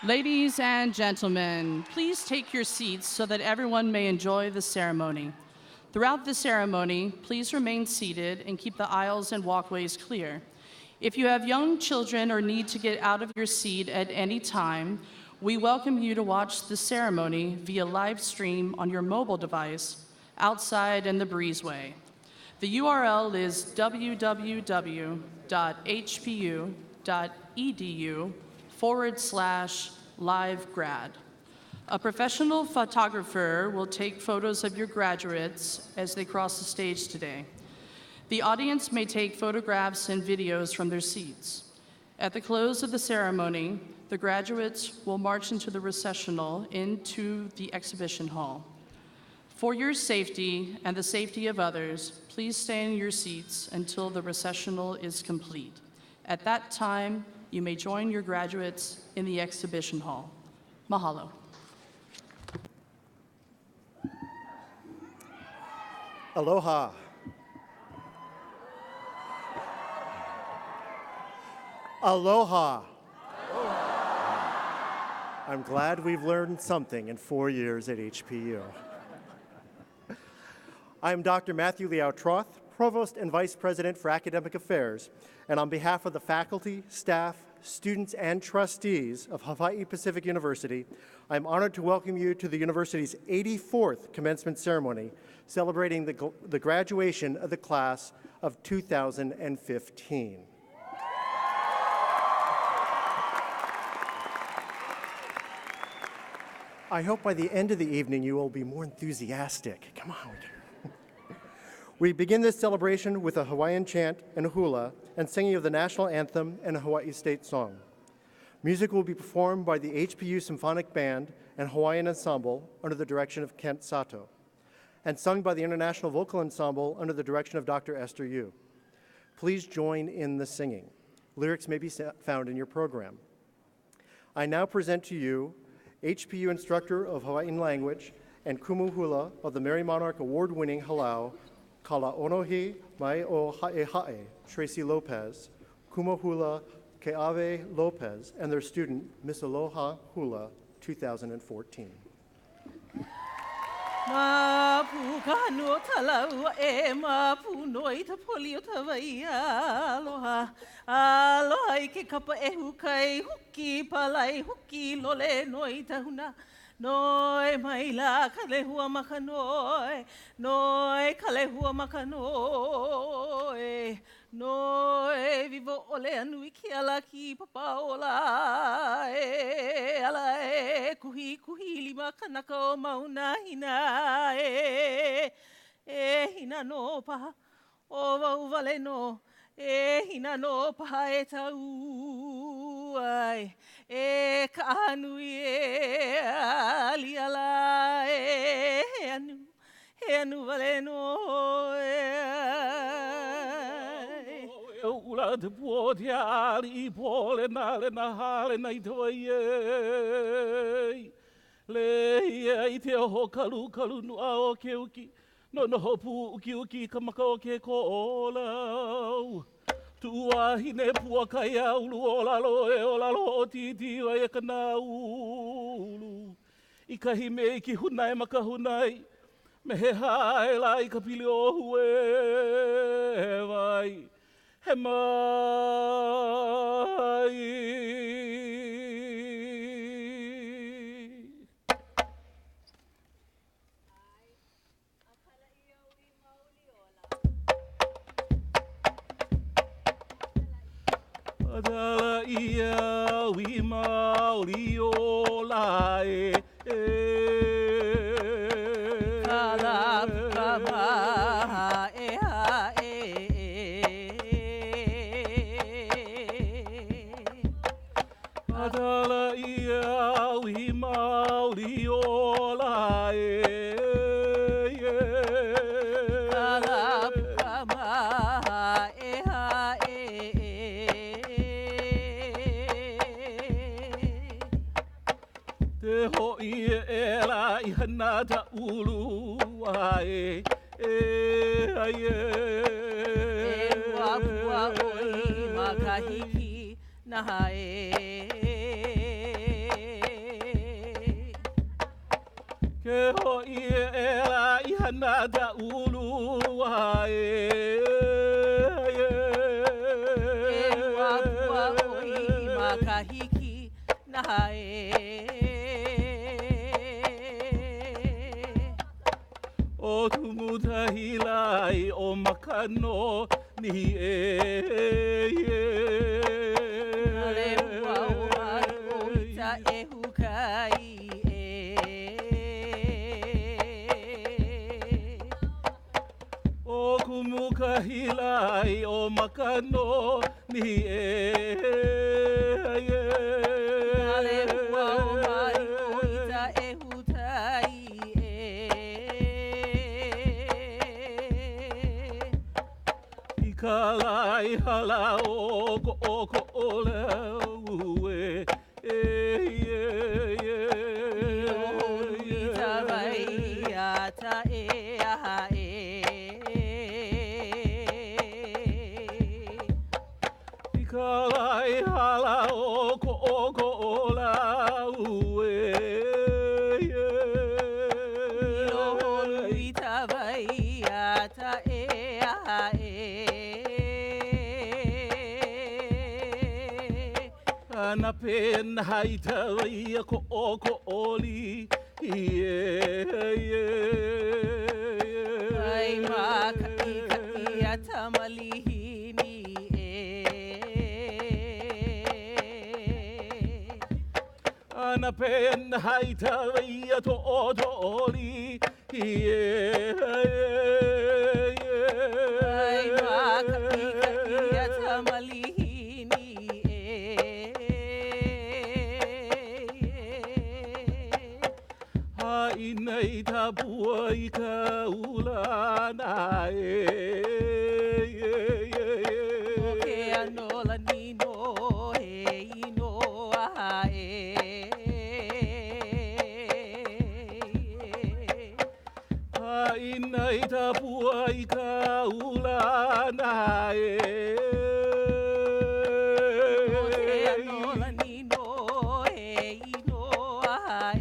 Ladies and gentlemen, please take your seats so that everyone may enjoy the ceremony. Throughout the ceremony, please remain seated and keep the aisles and walkways clear. If you have young children or need to get out of your seat at any time, we welcome you to watch the ceremony via live stream on your mobile device outside in the breezeway. The URL is www.hpu.edu/livegrad. A professional photographer will take photos of your graduates as they cross the stage today. The audience may take photographs and videos from their seats. At the close of the ceremony, the graduates will march into the recessional into the exhibition hall. For your safety and the safety of others, please stay in your seats until the recessional is complete. At that time, you may join your graduates in the exhibition hall. Mahalo. Aloha. Aloha. I'm glad we've learned something in 4 years at HPU. I'm Dr. Matthew Liao Troth, Provost and Vice President for Academic Affairs, and on behalf of the faculty, staff, students, and trustees of Hawai'i Pacific University, I'm honored to welcome you to the university's 84th commencement ceremony, celebrating the graduation of the class of 2015. I hope by the end of the evening you will be more enthusiastic. Come on. We begin this celebration with a Hawaiian chant and hula and singing of the national anthem and a Hawaii state song. Music will be performed by the HPU Symphonic Band and Hawaiian Ensemble under the direction of Kent Sato, and sung by the International Vocal Ensemble under the direction of Dr. Esther Yu. Please join in the singing. Lyrics may be found in your program. I now present to you HPU Instructor of Hawaiian Language and Kumu Hula of the Mary Monarch Award-winning Halau, Kala Onohi Mai o Ha'e Tracy Lopez, Kumu Hula Ke'ave Lopez, and their student, Miss Aloha Hula 2014. Mapuka no talau e mapu noi ta poli o tawaia aloha aloha I ke kapa e hukai huki palai huki lole noi ta huna noi mai la kalehua maka noi kalehua maka noi vivo ole anui ki ala ki papa ola ala kuhi kuhi lima kanaka o mauna hina hina no paha, o wau wale no, e hina no paha e tau ai, e ka anui e ali ala e he anu wale no e ai. Ula te pua te ali pole na hale na i toa iei. Le ia i te oho kalu nua o ke uki. No hopu uki ka maka o ke ko olau. Tua hine pua kai aulu o lalo o titi wa e kana ulu. I kahi me ki hunai maka hunai. Me he hae la i ka pili o hue vai. He mai. Adala ia wi mauri o la e. Kala kama e ha e. Adala ia wi mauri o la e. Kala kama e ha e. Te hoi e la I hana ta ulu ai ai E wapua oi makahiki na hae. Ke hoi e la I hana ta ulu ai E wapua oi makahiki na hae. O tumutahi lai o makano ni Ale wau mai o ita e hukai O kumukahi lai o makano ni Ale wau mai o ita e hutai Ka lai hala o ko lau e Ita vai ata e aha e Ka lai hala o ko lau e Ita vai ata e aha e Ana pena hai tawai ko oli Ai maka i ata malihini Ana pena hai tawai to oli Ai maka i ata malihini Nei ta bua I ka ulana O ke anola nino he ino aha Nei ta bua I ka ulana O ke anola nino he ino aha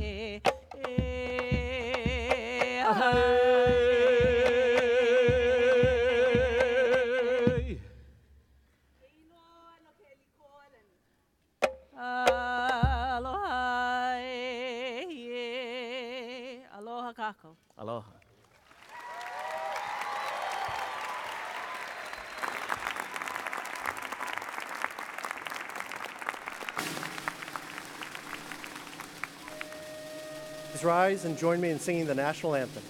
Aloha Aloha kako Aloha. Please rise and join me in singing the national anthem.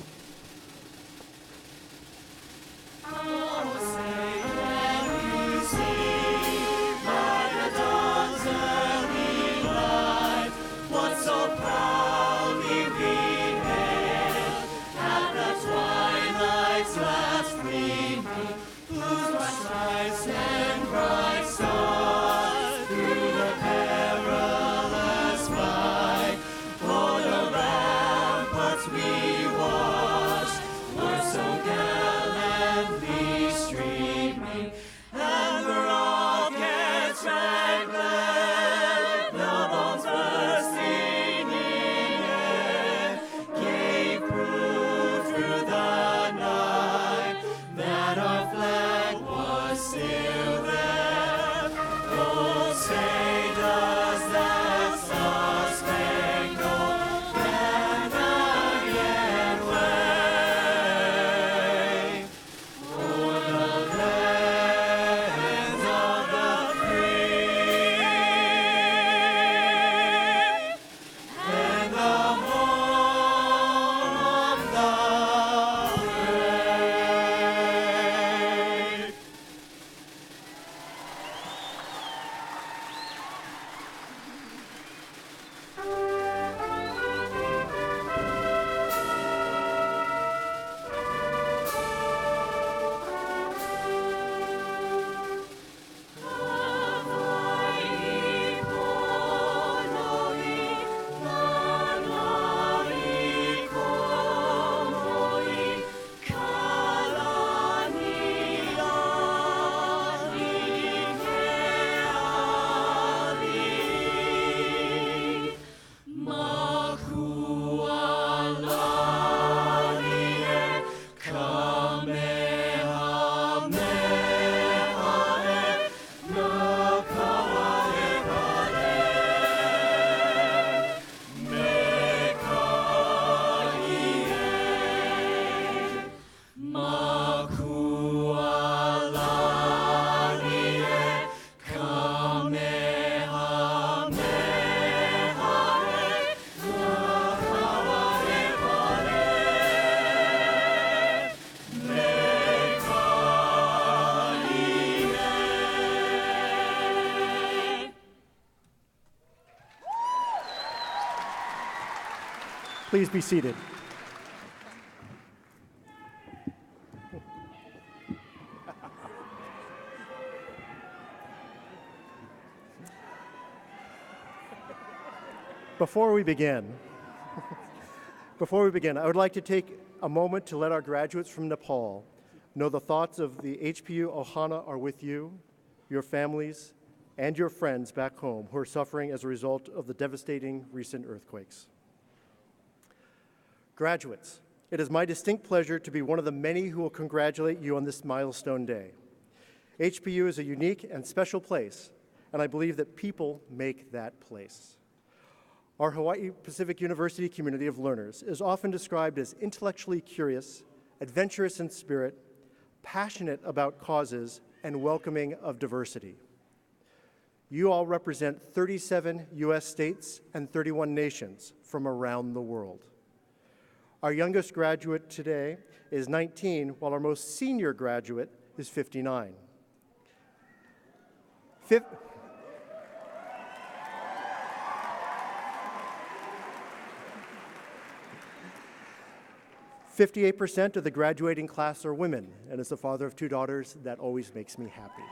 Please be seated. Before we begin, I would like to take a moment to let our graduates from Nepal know the thoughts of the HPU Ohana are with you, your families, and your friends back home who are suffering as a result of the devastating recent earthquakes. Graduates, it is my distinct pleasure to be one of the many who will congratulate you on this milestone day. HPU is a unique and special place, and I believe that people make that place. Our Hawaii Pacific University community of learners is often described as intellectually curious, adventurous in spirit, passionate about causes, and welcoming of diversity. You all represent 37 U.S. states and 31 nations from around the world. Our youngest graduate today is 19, while our most senior graduate is 59. 58% of the graduating class are women, and as the father of 2 daughters, that always makes me happy.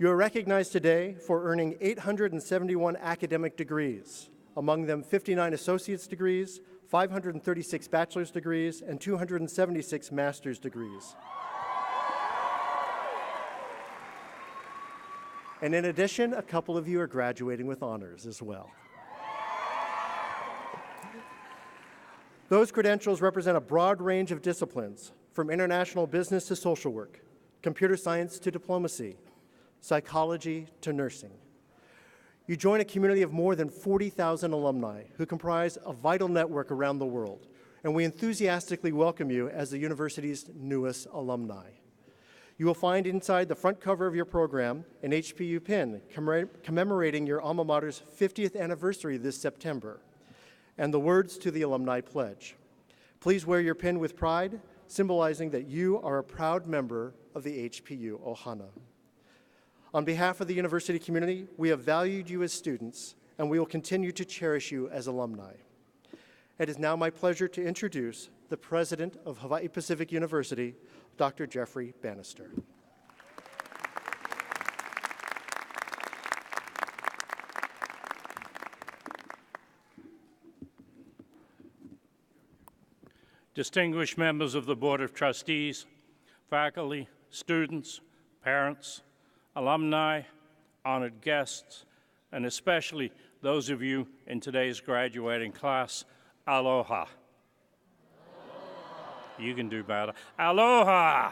You are recognized today for earning 871 academic degrees, among them 59 associate's degrees, 536 bachelor's degrees, and 276 master's degrees. And in addition, a couple of you are graduating with honors as well. Those credentials represent a broad range of disciplines, from international business to social work, computer science to diplomacy, psychology to nursing. You join a community of more than 40,000 alumni who comprise a vital network around the world, and we enthusiastically welcome you as the university's newest alumni. You will find inside the front cover of your program an HPU pin commemorating your alma mater's 50th anniversary this September, and the words to the Alumni Pledge. Please wear your pin with pride, symbolizing that you are a proud member of the HPU Ohana. On behalf of the university community, we have valued you as students, and we will continue to cherish you as alumni. It is now my pleasure to introduce the president of Hawaii Pacific University, Dr. Jeffrey Bannister. Distinguished members of the Board of Trustees, faculty, students, parents, alumni, honored guests, and especially those of you in today's graduating class, aloha. You can do better. Aloha!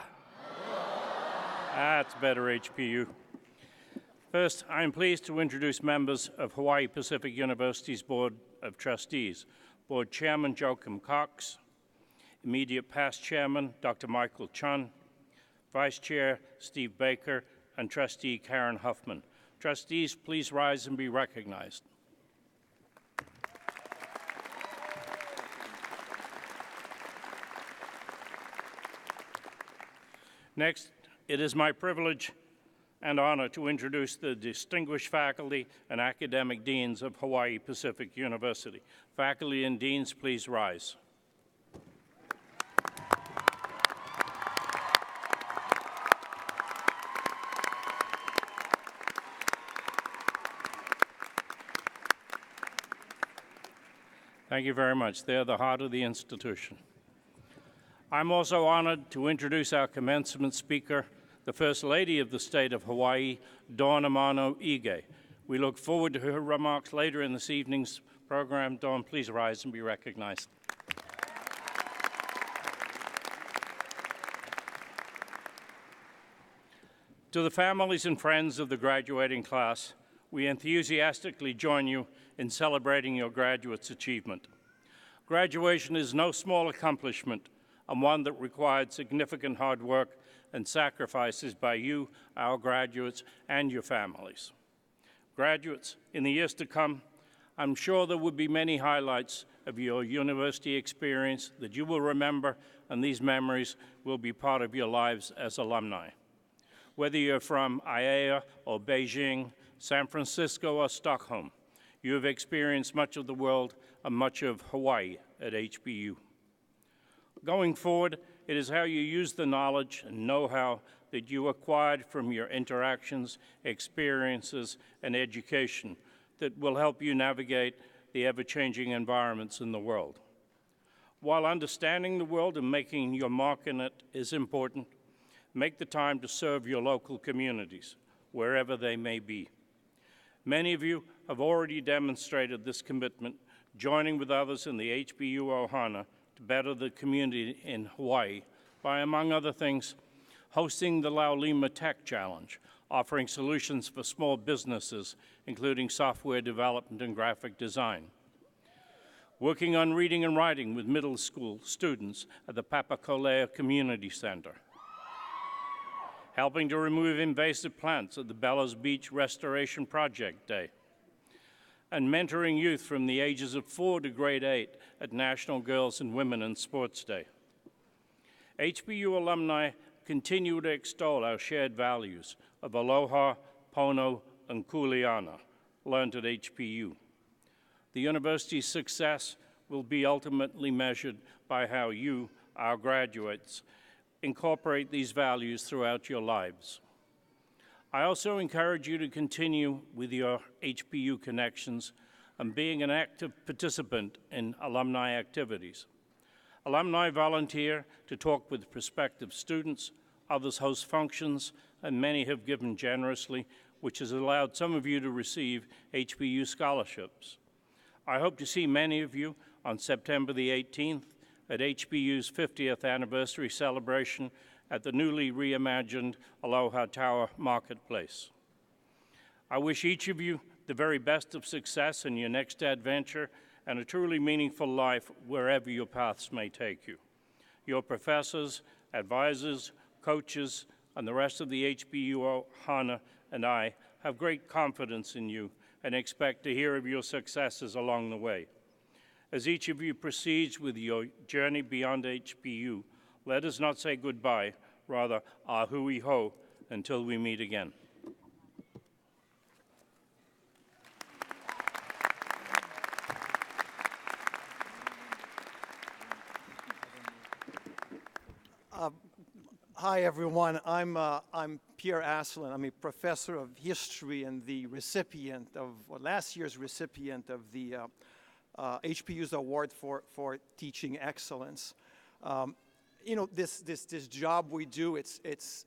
That's better, HPU. First, I am pleased to introduce members of Hawaii Pacific University's Board of Trustees. Board Chairman Joachim Cox, immediate past Chairman Dr. Michael Chun, Vice Chair Steve Baker, and Trustee Karen Huffman. Trustees, please rise and be recognized. Next, it is my privilege and honor to introduce the distinguished faculty and academic deans of Hawaii Pacific University. Faculty and deans, please rise. Thank you very much. They're the heart of the institution. I'm also honored to introduce our commencement speaker, the First Lady of the State of Hawaii, Dawn Amano Ige. We look forward to her remarks later in this evening's program. Dawn, please rise and be recognized. To the families and friends of the graduating class, we enthusiastically join you in celebrating your graduates' achievement. Graduation is no small accomplishment, and one that required significant hard work and sacrifices by you, our graduates, and your families. Graduates, in the years to come, I'm sure there will be many highlights of your university experience that you will remember, and these memories will be part of your lives as alumni. Whether you're from Aiea or Beijing, San Francisco, or Stockholm, you have experienced much of the world and much of Hawaii at HPU. Going forward, it is how you use the knowledge and know-how that you acquired from your interactions, experiences, and education that will help you navigate the ever-changing environments in the world. While understanding the world and making your mark in it is important, make the time to serve your local communities, wherever they may be. Many of you have already demonstrated this commitment, joining with others in the HPU Ohana to better the community in Hawaii by, among other things, hosting the Laulima Tech Challenge, offering solutions for small businesses, including software development and graphic design. Working on reading and writing with middle school students at the Papakolea Community Center. Helping to remove invasive plants at the Bellows Beach Restoration Project Day. And mentoring youth from the ages of 4 to grade 8 at National Girls and Women in Sports Day. HPU alumni continue to extol our shared values of aloha, pono, and kuleana, learned at HPU. The university's success will be ultimately measured by how you, our graduates, incorporate these values throughout your lives. I also encourage you to continue with your HPU connections and being an active participant in alumni activities. Alumni volunteer to talk with prospective students, others host functions, and many have given generously, which has allowed some of you to receive HPU scholarships. I hope to see many of you on September the 18th at HPU's 50th anniversary celebration at the newly reimagined Aloha Tower Marketplace. I wish each of you the very best of success in your next adventure and a truly meaningful life wherever your paths may take you. Your professors, advisors, coaches, and the rest of the HPU Ohana and I have great confidence in you and expect to hear of your successes along the way. As each of you proceeds with your journey beyond HPU, let us not say goodbye, rather, ahui ho, until we meet again. Hi, everyone. I'm Pierre Asselin. I'm a professor of history and the recipient of, last year's recipient of the HPU's Award for Teaching Excellence. You know, this job we do, it's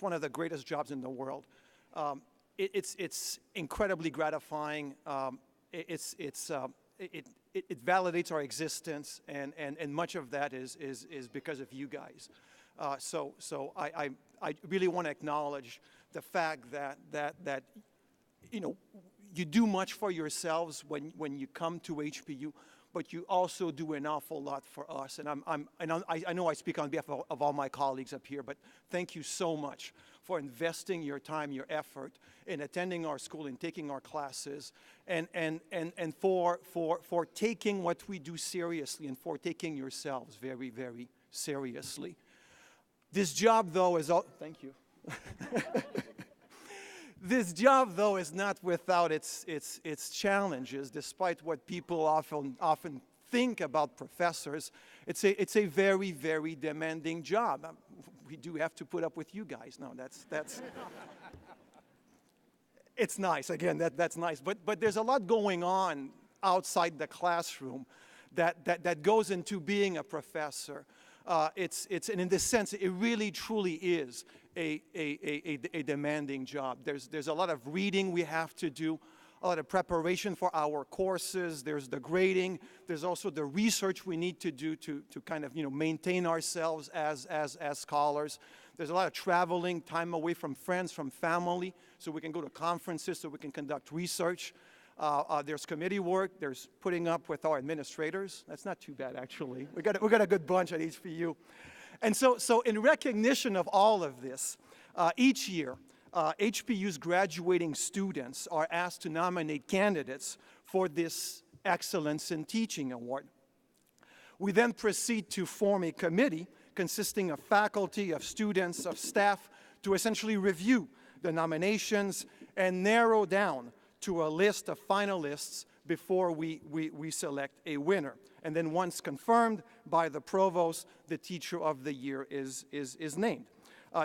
one of the greatest jobs in the world. It's incredibly gratifying. It validates our existence, and much of that is because of you guys. So I really want to acknowledge the fact that you know, you do much for yourselves when you come to HPU, but you also do an awful lot for us. And I know I speak on behalf of all my colleagues up here, but thank you so much for investing your time, your effort in attending our school and taking our classes, and for taking what we do seriously and for taking yourselves very, very seriously. This job, though, is thank you. This job, though, is not without its challenges. Despite what people often think about professors, it's a very, very demanding job. We do have to put up with you guys. No, that's it's nice. Again, that's nice. But there's a lot going on outside the classroom that goes into being a professor. And in this sense, it really, truly is a demanding job. There's a lot of reading we have to do, a lot of preparation for our courses. There's the grading. There's also the research we need to do to kind of, you know, maintain ourselves as scholars. There's a lot of traveling, time away from friends, from family, so we can go to conferences, so we can conduct research. There's committee work. There's putting up with our administrators. That's not too bad, actually. We got a good bunch at HPU. And so in recognition of all of this, each year, HPU's graduating students are asked to nominate candidates for this Excellence in Teaching Award. We then proceed to form a committee consisting of faculty, of students, of staff, to essentially review the nominations and narrow down to a list of finalists before we select a winner. And then once confirmed by the provost, the Teacher of the Year is named.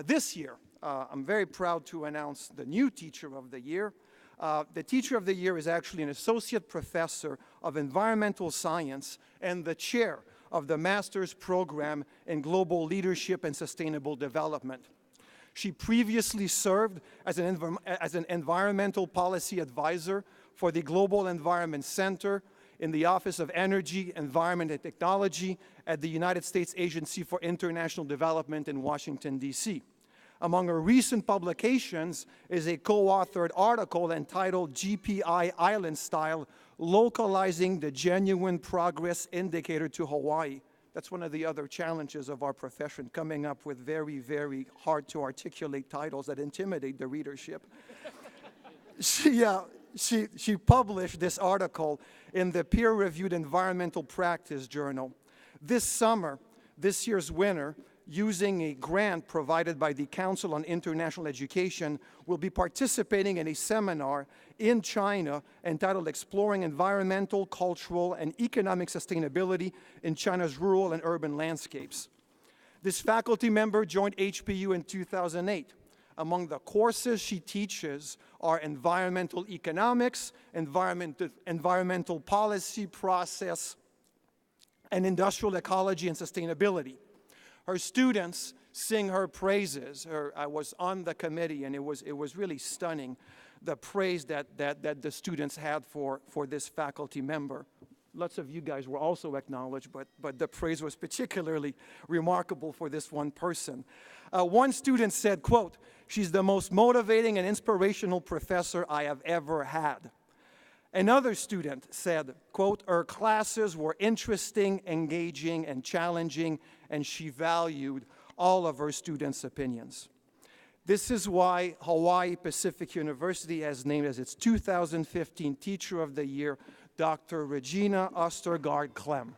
This year, I'm very proud to announce the new Teacher of the Year. The Teacher of the Year is actually an associate professor of environmental science and the chair of the master's program in global leadership and sustainable development. She previously served as an environmental policy advisor for the Global Environment Center in the Office of Energy, Environment, and Technology at the United States Agency for International Development in Washington, D.C. Among her recent publications is a co-authored article entitled GPI Island Style, Localizing the Genuine Progress Indicator to Hawaii. That's one of the other challenges of our profession, coming up with very, very hard to articulate titles that intimidate the readership. She published this article in the peer-reviewed Environmental Practice Journal. This summer, this year's winner, using a grant provided by the Council on International Education, will be participating in a seminar in China entitled Exploring Environmental, Cultural, and Economic Sustainability in China's Rural and Urban Landscapes. This faculty member joined HPU in 2008. Among the courses she teaches are environmental economics, environmental policy, process, and industrial ecology and sustainability. Her students sing her praises. I was on the committee, and it was really stunning, the praise that the students had for this faculty member. Lots of you guys were also acknowledged, but the praise was particularly remarkable for this one person. One student said, quote, "She's the most motivating and inspirational professor I have ever had." Another student said, quote, "Her classes were interesting, engaging, and challenging, and she valued all of her students' opinions." This is why Hawaii Pacific University has named as its 2015 Teacher of the Year, Dr. Regina Ostergaard-Clem.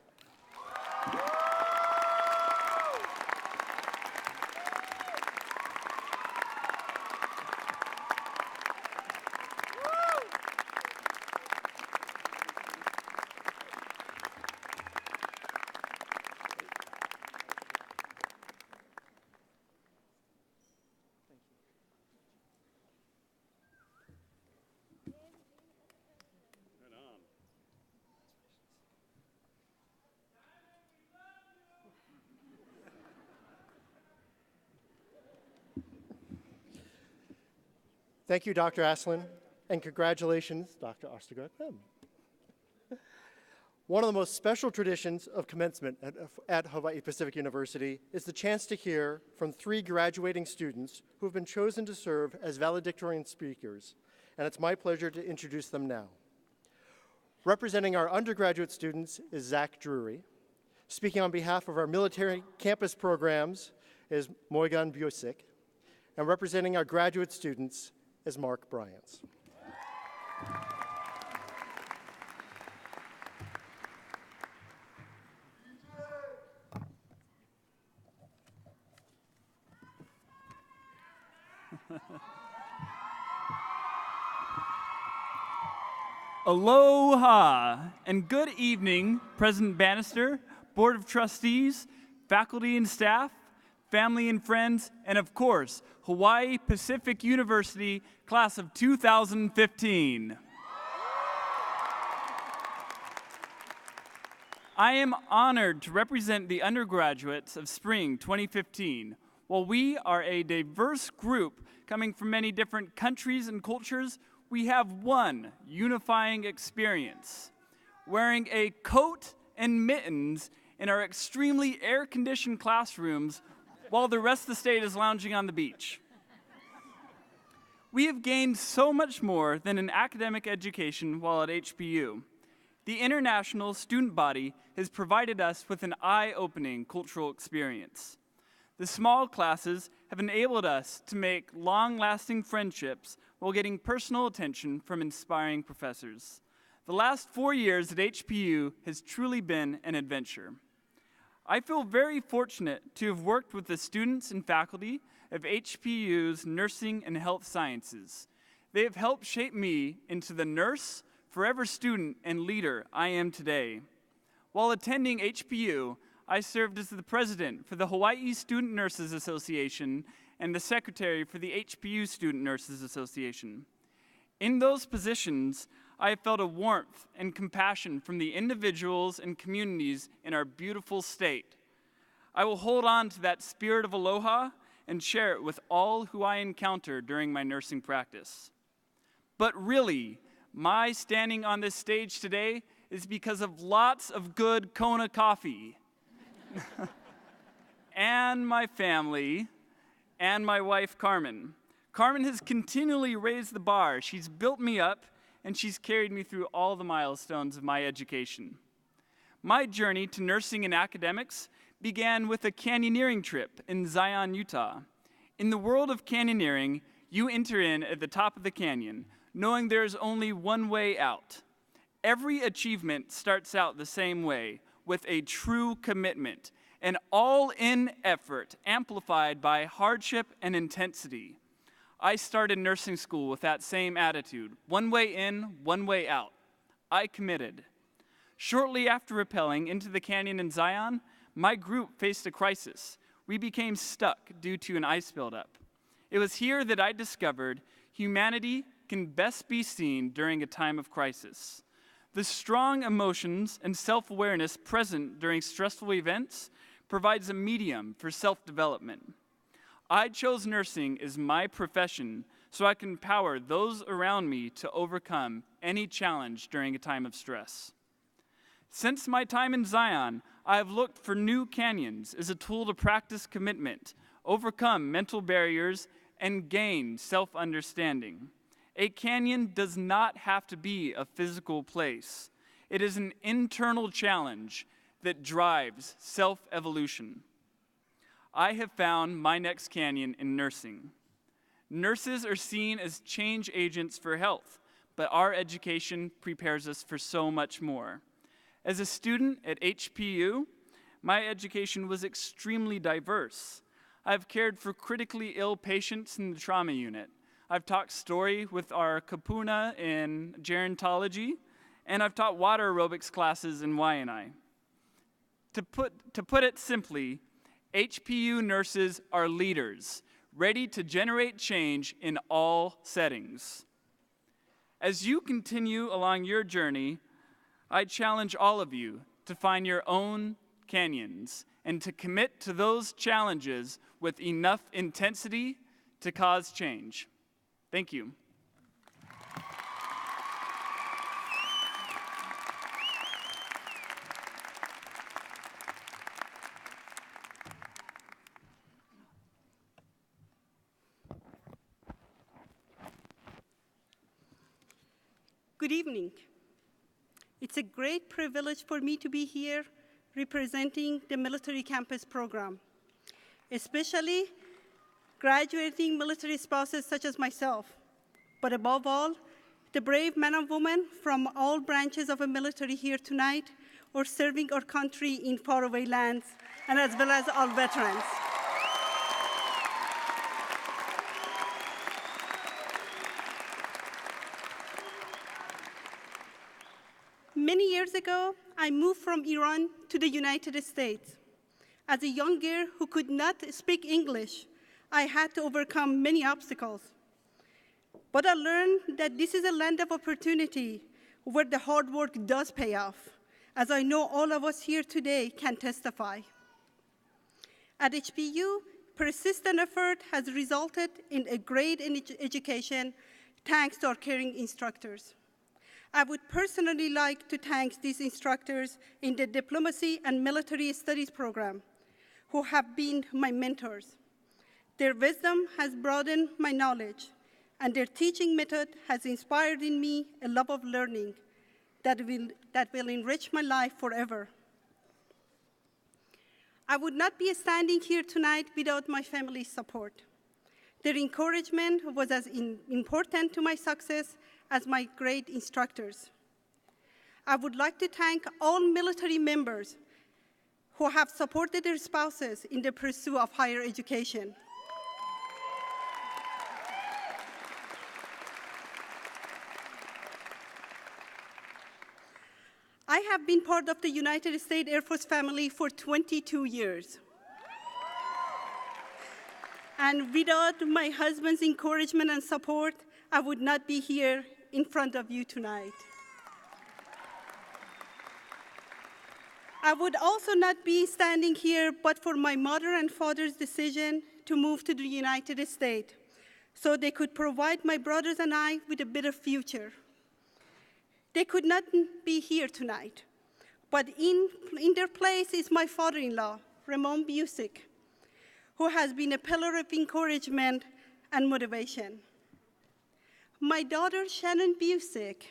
Thank you, Dr. Aslan, and congratulations, Dr. Ostergaard. One of the most special traditions of commencement at Hawaii Pacific University is the chance to hear from 3 graduating students who have been chosen to serve as valedictorian speakers, and it's my pleasure to introduce them now. Representing our undergraduate students is Zach Drury. Speaking on behalf of our military campus programs is Moigan Busick, and representing our graduate students is Mark Bryants. Aloha and good evening, President Bannister, Board of Trustees, faculty and staff, family and friends, and of course, Hawaii Pacific University, class of 2015. I am honored to represent the undergraduates of Spring 2015. While we are a diverse group coming from many different countries and cultures, we have one unifying experience: wearing a coat and mittens in our extremely air-conditioned classrooms while the rest of the state is lounging on the beach. We have gained so much more than an academic education while at HPU. The international student body has provided us with an eye-opening cultural experience. The small classes have enabled us to make long-lasting friendships while getting personal attention from inspiring professors. The last 4 years at HPU has truly been an adventure. I feel very fortunate to have worked with the students and faculty of HPU's Nursing and Health Sciences. They have helped shape me into the nurse, forever student, and leader I am today. While attending HPU, I served as the president for the Hawai'i Student Nurses Association and the secretary for the HPU Student Nurses Association. In those positions, I have felt a warmth and compassion from the individuals and communities in our beautiful state. I will hold on to that spirit of aloha and share it with all who I encounter during my nursing practice. But really, my standing on this stage today is because of lots of good Kona coffee. And my family, and my wife, Carmen. Carmen has continually raised the bar. She's built me up, and she's carried me through all the milestones of my education. My journey to nursing and academics began with a canyoneering trip in Zion, Utah. In the world of canyoneering, you enter in at the top of the canyon, knowing there's only one way out. Every achievement starts out the same way, with a true commitment, an all-in effort amplified by hardship and intensity. I started nursing school with that same attitude, one way in, one way out. I committed. Shortly after rappelling into the canyon in Zion, my group faced a crisis. We became stuck due to an ice buildup. It was here that I discovered humanity can best be seen during a time of crisis. The strong emotions and self-awareness present during stressful events provides a medium for self-development. I chose nursing as my profession so I can empower those around me to overcome any challenge during a time of stress. Since my time in Zion, I have looked for new canyons as a tool to practice commitment, overcome mental barriers, and gain self-understanding. A canyon does not have to be a physical place. It is an internal challenge that drives self-evolution. I have found my next canyon in nursing. Nurses are seen as change agents for health, but our education prepares us for so much more. As a student at HPU, my education was extremely diverse. I've cared for critically ill patients in the trauma unit. I've taught story with our kapuna in gerontology, and I've taught water aerobics classes in Waianae. To put it simply, HPU nurses are leaders, ready to generate change in all settings. As you continue along your journey, I challenge all of you to find your own canyons and to commit to those challenges with enough intensity to cause change. Thank you. Good evening. It's a great privilege for me to be here representing the military campus program, especially graduating military spouses such as myself, but above all, the brave men and women from all branches of a military here tonight or serving our country in faraway lands, and as well as all veterans. Many years ago, I moved from Iran to the United States. As a young girl who could not speak English, I had to overcome many obstacles. But I learned that this is a land of opportunity where the hard work does pay off, as I know all of us here today can testify. At HPU, persistent effort has resulted in a great education thanks to our caring instructors. I would personally like to thank these instructors in the Diplomacy and Military Studies program, who have been my mentors. Their wisdom has broadened my knowledge, and their teaching method has inspired in me a love of learning that will enrich my life forever. I would not be standing here tonight without my family's support. Their encouragement was as important to my success as my great instructors. I would like to thank all military members who have supported their spouses in the pursuit of higher education. I have been part of the United States Air Force family for 22 years. And without my husband's encouragement and support, I would not be here in front of you tonight. I would also not be standing here but for my mother and father's decision to move to the United States so they could provide my brothers and I with a better future. They could not be here tonight, but in their place is my father-in-law, Ramon Busick, who has been a pillar of encouragement and motivation. My daughter, Shannon Busick,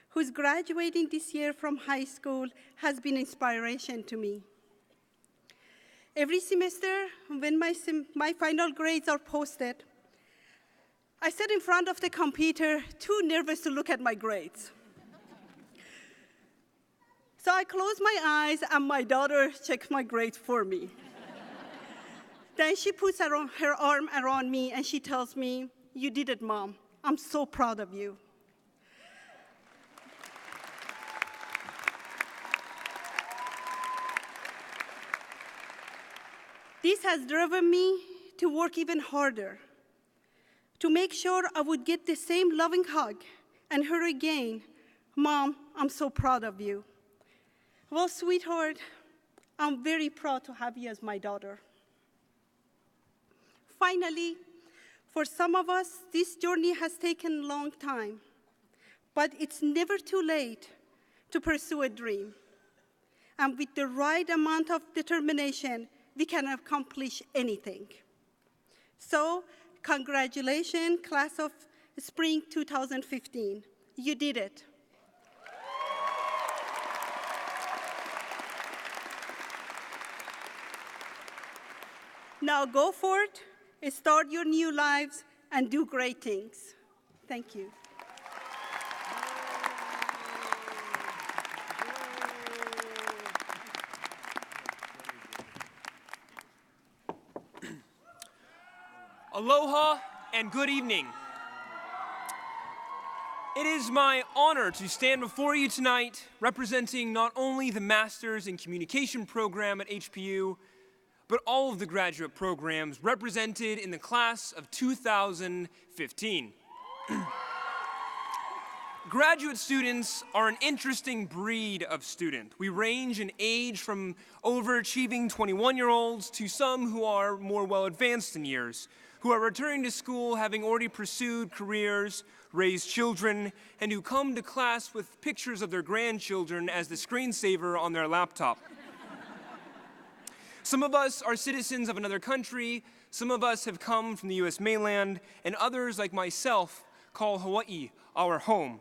who's graduating this year from high school, has been inspiration to me. Every semester, when my final grades are posted, I sit in front of the computer, too nervous to look at my grades. So I close my eyes, and my daughter checks my grades for me. Then she puts her arm around me, and she tells me, "You did it, Mom. I'm so proud of you." This has driven me to work even harder, to make sure I would get the same loving hug and hear again, "Mom, I'm so proud of you." Well, sweetheart, I'm very proud to have you as my daughter. Finally, for some of us, this journey has taken a long time, but it's never too late to pursue a dream. And with the right amount of determination, we can accomplish anything. So, congratulations, class of spring 2015. You did it. Now go forth, start your new lives, and do great things. Thank you. Aloha and good evening. It is my honor to stand before you tonight representing not only the Masters in Communication program at HPU, but all of the graduate programs represented in the class of 2015. Graduate students are an interesting breed of student. We range in age from overachieving 21-year-olds to some who are more well advanced in years, who are returning to school having already pursued careers, raised children, and who come to class with pictures of their grandchildren as the screensaver on their laptop. Some of us are citizens of another country, some of us have come from the US mainland, and others, like myself, call Hawaii our home.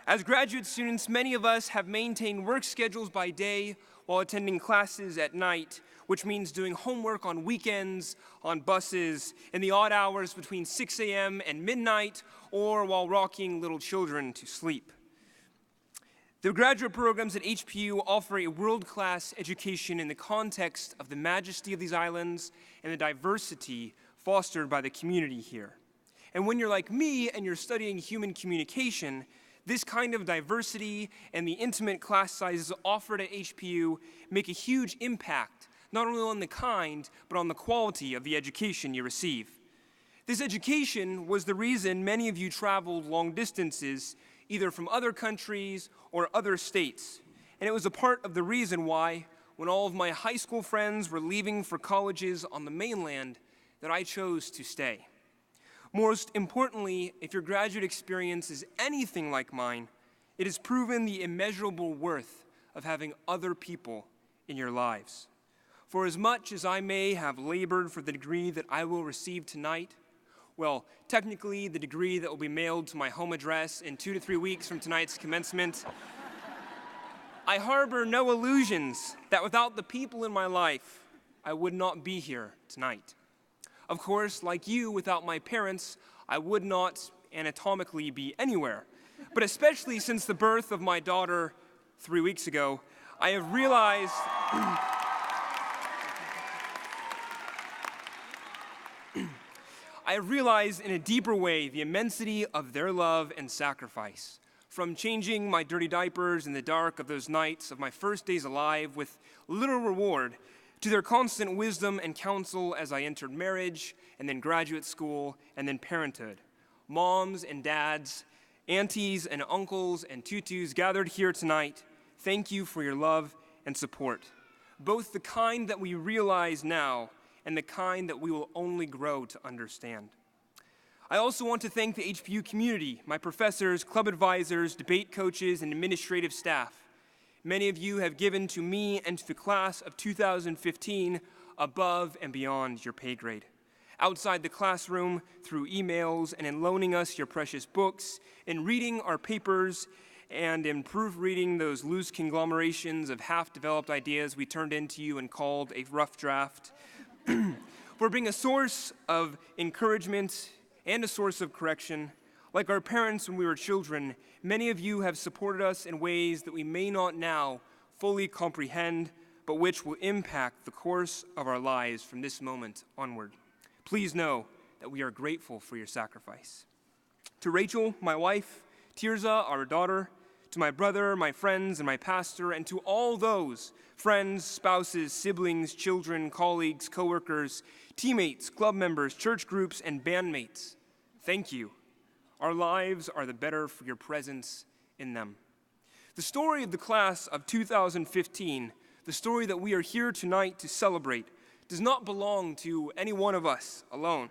As graduate students, many of us have maintained work schedules by day while attending classes at night, which means doing homework on weekends, on buses, in the odd hours between 6 a.m. and midnight, or while rocking little children to sleep. The graduate programs at HPU offer a world-class education in the context of the majesty of these islands and the diversity fostered by the community here. And when you're like me and you're studying human communication, this kind of diversity and the intimate class sizes offered at HPU make a huge impact, not only on the kind, but on the quality of the education you receive. This education was the reason many of you traveled long distances, either from other countries or other states. And it was a part of the reason why, when all of my high school friends were leaving for colleges on the mainland, that I chose to stay. Most importantly, if your graduate experience is anything like mine, it has proven the immeasurable worth of having other people in your lives. For as much as I may have labored for the degree that I will receive tonight, well, technically the degree that will be mailed to my home address in 2 to 3 weeks from tonight's commencement, I harbor no illusions that without the people in my life, I would not be here tonight. Of course, like you, without my parents, I would not anatomically be anywhere. But especially since the birth of my daughter 3 weeks ago, I have realized in a deeper way the immensity of their love and sacrifice. from changing my dirty diapers in the dark of those nights of my first days alive with little reward, to their constant wisdom and counsel as I entered marriage, and then graduate school, and then parenthood. Moms and dads, aunties and uncles and tutus gathered here tonight, thank you for your love and support, both the kind that we realize now and the kind that we will only grow to understand. I also want to thank the HPU community, my professors, club advisors, debate coaches, and administrative staff. Many of you have given to me and to the class of 2015 above and beyond your pay grade. Outside the classroom, through emails, and in loaning us your precious books, in reading our papers, and in proofreading those loose conglomerations of half-developed ideas we turned into you and called a rough draft. For being a source of encouragement and a source of correction. Like our parents when we were children, many of you have supported us in ways that we may not now fully comprehend, but which will impact the course of our lives from this moment onward. Please know that we are grateful for your sacrifice. To Rachel, my wife, Tirza, our daughter, to my brother, my friends, and my pastor, and to all those friends, spouses, siblings, children, colleagues, coworkers, teammates, club members, church groups, and bandmates, thank you. Our lives are the better for your presence in them. The story of the class of 2015, the story that we are here tonight to celebrate, does not belong to any one of us alone.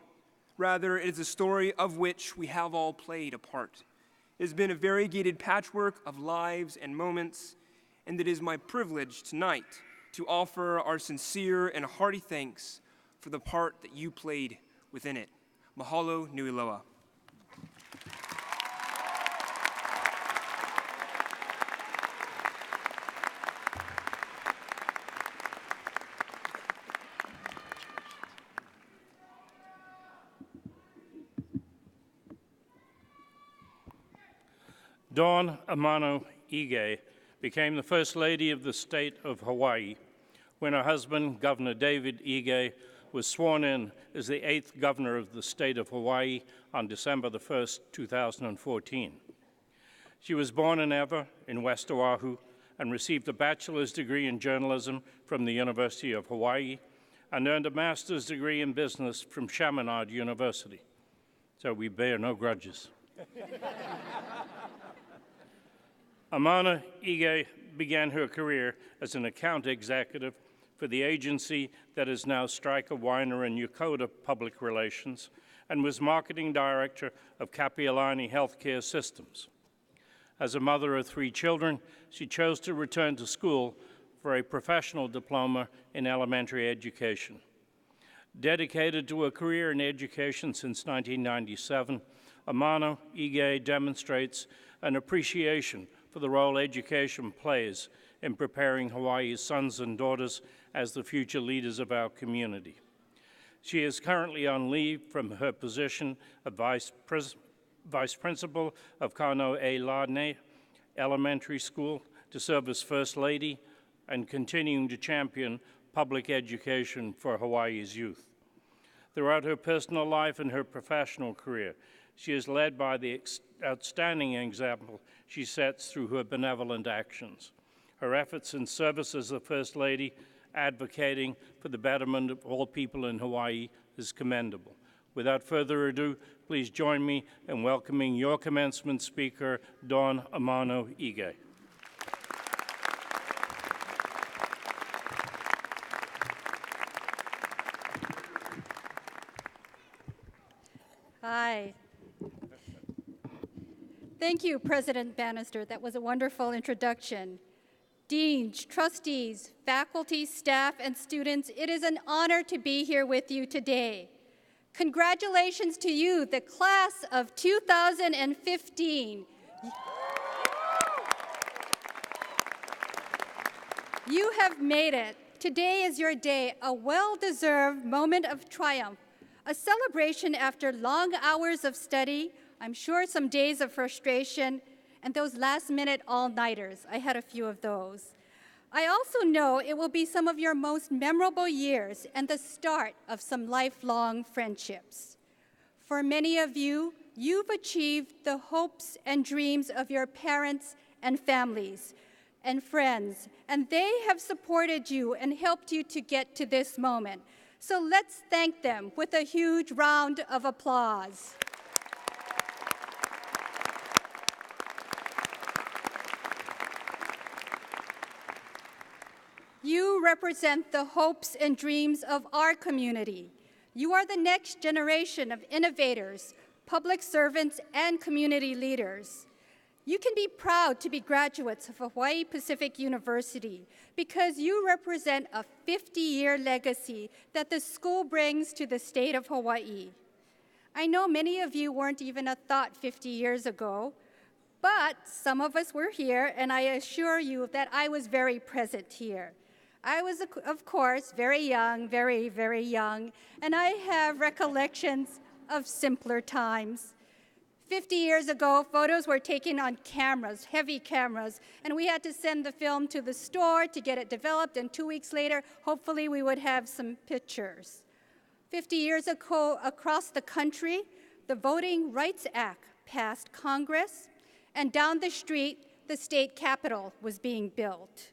Rather, it is a story of which we have all played a part. It has been a variegated patchwork of lives and moments, and it is my privilege tonight to offer our sincere and hearty thanks for the part that you played within it. Mahalo nui loa. Dawn Amano Ige became the First Lady of the state of Hawaii when her husband, Governor David Ige, was sworn in as the 8th governor of the state of Hawaii on December the 1st, 2014. She was born in Ewa in West Oahu and received a bachelor's degree in journalism from the University of Hawaii and earned a master's degree in business from Chaminade University. So we bear no grudges. Amana Ige began her career as an account executive for the agency that is now Stryker, Weiner, and Yokota Public Relations, and was marketing director of Kapiolani Healthcare Systems. As a mother of 3 children, she chose to return to school for a professional diploma in elementary education. Dedicated to a career in education since 1997, Amano Ige demonstrates an appreciation for the role education plays in preparing Hawaii's sons and daughters as the future leaders of our community. She is currently on leave from her position of Vice Principal of Kano'eilane Elementary School to serve as First Lady and continuing to champion public education for Hawaii's youth. Throughout her personal life and her professional career, she is led by the outstanding example she sets through her benevolent actions. Her efforts in service as the First Lady, advocating for the betterment of all people in Hawaii, is commendable. Without further ado, please join me in welcoming your commencement speaker, Dawn Amano Ige. Hi. Thank you, President Bannister. That was a wonderful introduction. Deans, trustees, faculty, staff, and students, it is an honor to be here with you today. Congratulations to you, the class of 2015. You have made it. Today is your day, a well-deserved moment of triumph, a celebration after long hours of study, I'm sure some days of frustration, and those last-minute all-nighters. I had a few of those. I also know it will be some of your most memorable years and the start of some lifelong friendships. For many of you, you've achieved the hopes and dreams of your parents and families and friends, and they have supported you and helped you to get to this moment. So let's thank them with a huge round of applause. You represent the hopes and dreams of our community. You are the next generation of innovators, public servants, and community leaders. You can be proud to be graduates of Hawaii Pacific University because you represent a 50-year legacy that the school brings to the state of Hawaii. I know many of you weren't even a thought 50 years ago, but some of us were here, and I assure you that I was very present here. I was, of course, very young, very, very young, and I have recollections of simpler times. 50 years ago, photos were taken on cameras, heavy cameras, and we had to send the film to the store to get it developed, and 2 weeks later, hopefully we would have some pictures. 50 years ago, across the country, the Voting Rights Act passed Congress, and down the street, the state capitol was being built.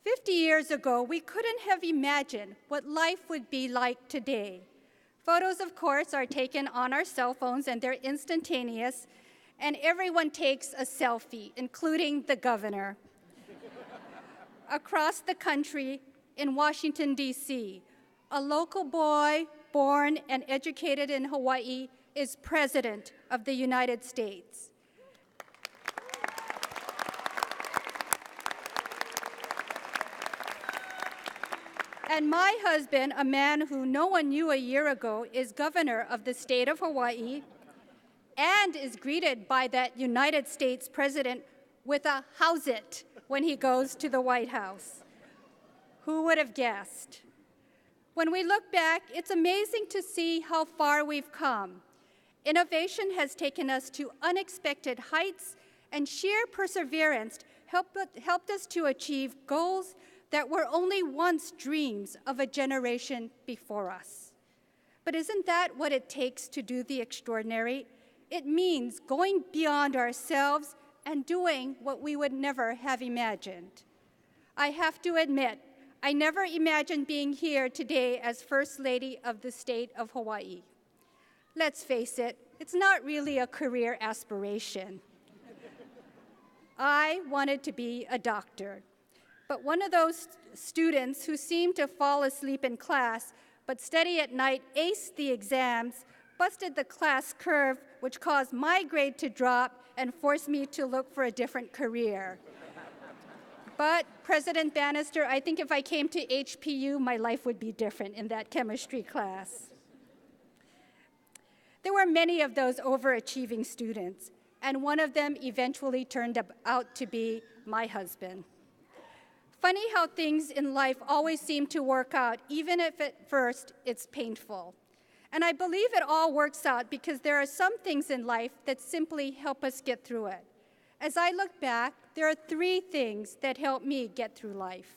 50 years ago, we couldn't have imagined what life would be like today. Photos, of course, are taken on our cell phones, and they're instantaneous, and everyone takes a selfie, including the governor. Across the country, in Washington, D.C., a local boy born and educated in Hawaii is President of the United States. And my husband, a man who no one knew a year ago, is governor of the state of Hawaii and is greeted by that United States president with a "how's it" when he goes to the White House. Who would have guessed? When we look back, it's amazing to see how far we've come. Innovation has taken us to unexpected heights, and sheer perseverance helped us to achieve goals that were only once dreams of a generation before us. But isn't that what it takes to do the extraordinary? It means going beyond ourselves and doing what we would never have imagined. I have to admit, I never imagined being here today as First Lady of the state of Hawaii. Let's face it, it's not really a career aspiration. I wanted to be a doctor. But one of those students who seemed to fall asleep in class but study at night, aced the exams, busted the class curve, which caused my grade to drop and forced me to look for a different career. But President Bannister, I think if I came to HPU, my life would be different in that chemistry class. There were many of those overachieving students, and one of them eventually turned out to be my husband. Funny how things in life always seem to work out, even if at first it's painful. And I believe it all works out because there are some things in life that simply help us get through it. As I look back, there are 3 things that help me get through life.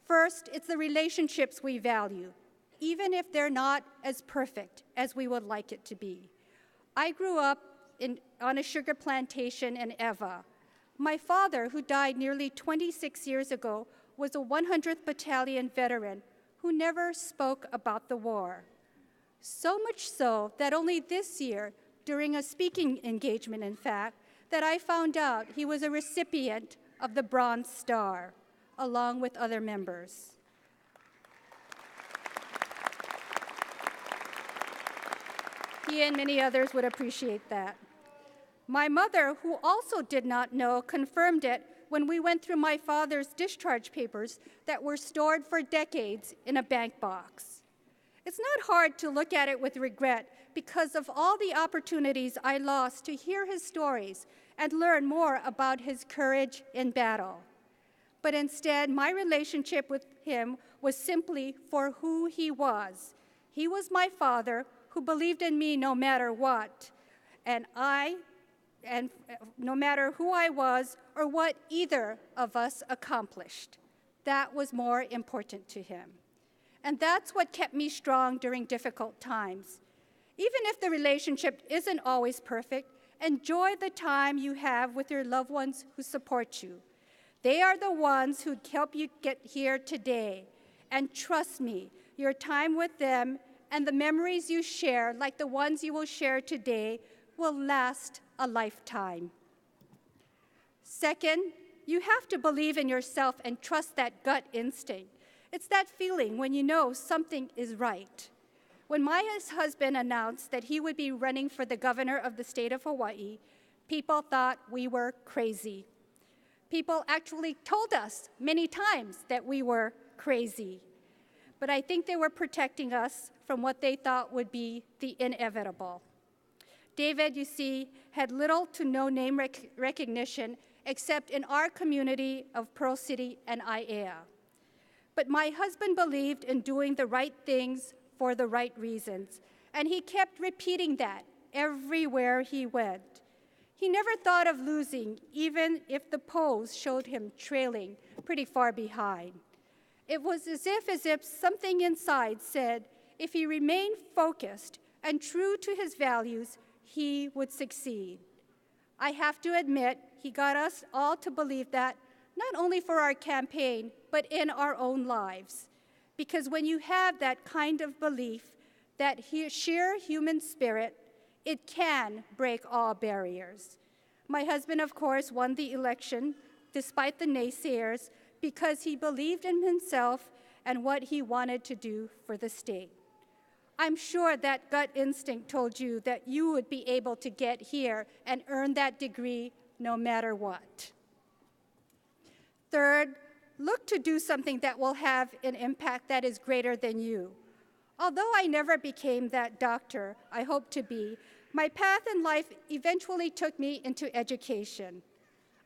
First, it's the relationships we value, even if they're not as perfect as we would like it to be. I grew up on a sugar plantation in Ewa. My father, who died nearly 26 years ago, was a 100th Battalion veteran who never spoke about the war. So much so that only this year, during a speaking engagement, in fact, that I found out he was a recipient of the Bronze Star, along with other members. He and many others would appreciate that. My mother, who also did not know, confirmed it when we went through my father's discharge papers that were stored for decades in a bank box. It's not hard to look at it with regret because of all the opportunities I lost to hear his stories and learn more about his courage in battle. But instead, my relationship with him was simply for who he was. He was my father who believed in me no matter what, and no matter who I was or what either of us accomplished. That was more important to him. And that's what kept me strong during difficult times. Even if the relationship isn't always perfect, enjoy the time you have with your loved ones who support you. They are the ones who help you get here today. And trust me, your time with them and the memories you share, like the ones you will share today, will last a lifetime. Second, you have to believe in yourself and trust that gut instinct. It's that feeling when you know something is right. When my husband announced that he would be running for the governor of the state of Hawaii, people thought we were crazy. People actually told us many times that we were crazy. But I think they were protecting us from what they thought would be the inevitable. David, you see, had little to no name recognition except in our community of Pearl City and Aiea. But my husband believed in doing the right things for the right reasons, and he kept repeating that everywhere he went. He never thought of losing, even if the polls showed him trailing pretty far behind. It was as if something inside said if he remained focused and true to his values, he would succeed. I have to admit, he got us all to believe that, not only for our campaign, but in our own lives. Because when you have that kind of belief, that sheer human spirit, it can break all barriers. My husband, of course, won the election, despite the naysayers, because he believed in himself and what he wanted to do for the state. I'm sure that gut instinct told you that you would be able to get here and earn that degree no matter what. Third, look to do something that will have an impact that is greater than you. Although I never became that doctor I hoped to be, my path in life eventually took me into education.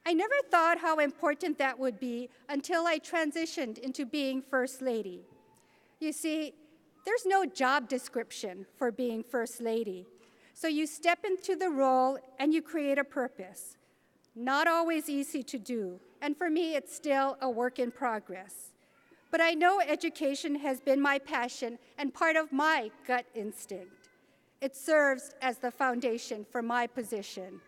I never thought how important that would be until I transitioned into being First Lady. You see, there's no job description for being First Lady. So you step into the role and you create a purpose. Not always easy to do, and for me, it's still a work in progress. But I know education has been my passion and part of my gut instinct. It serves as the foundation for my position.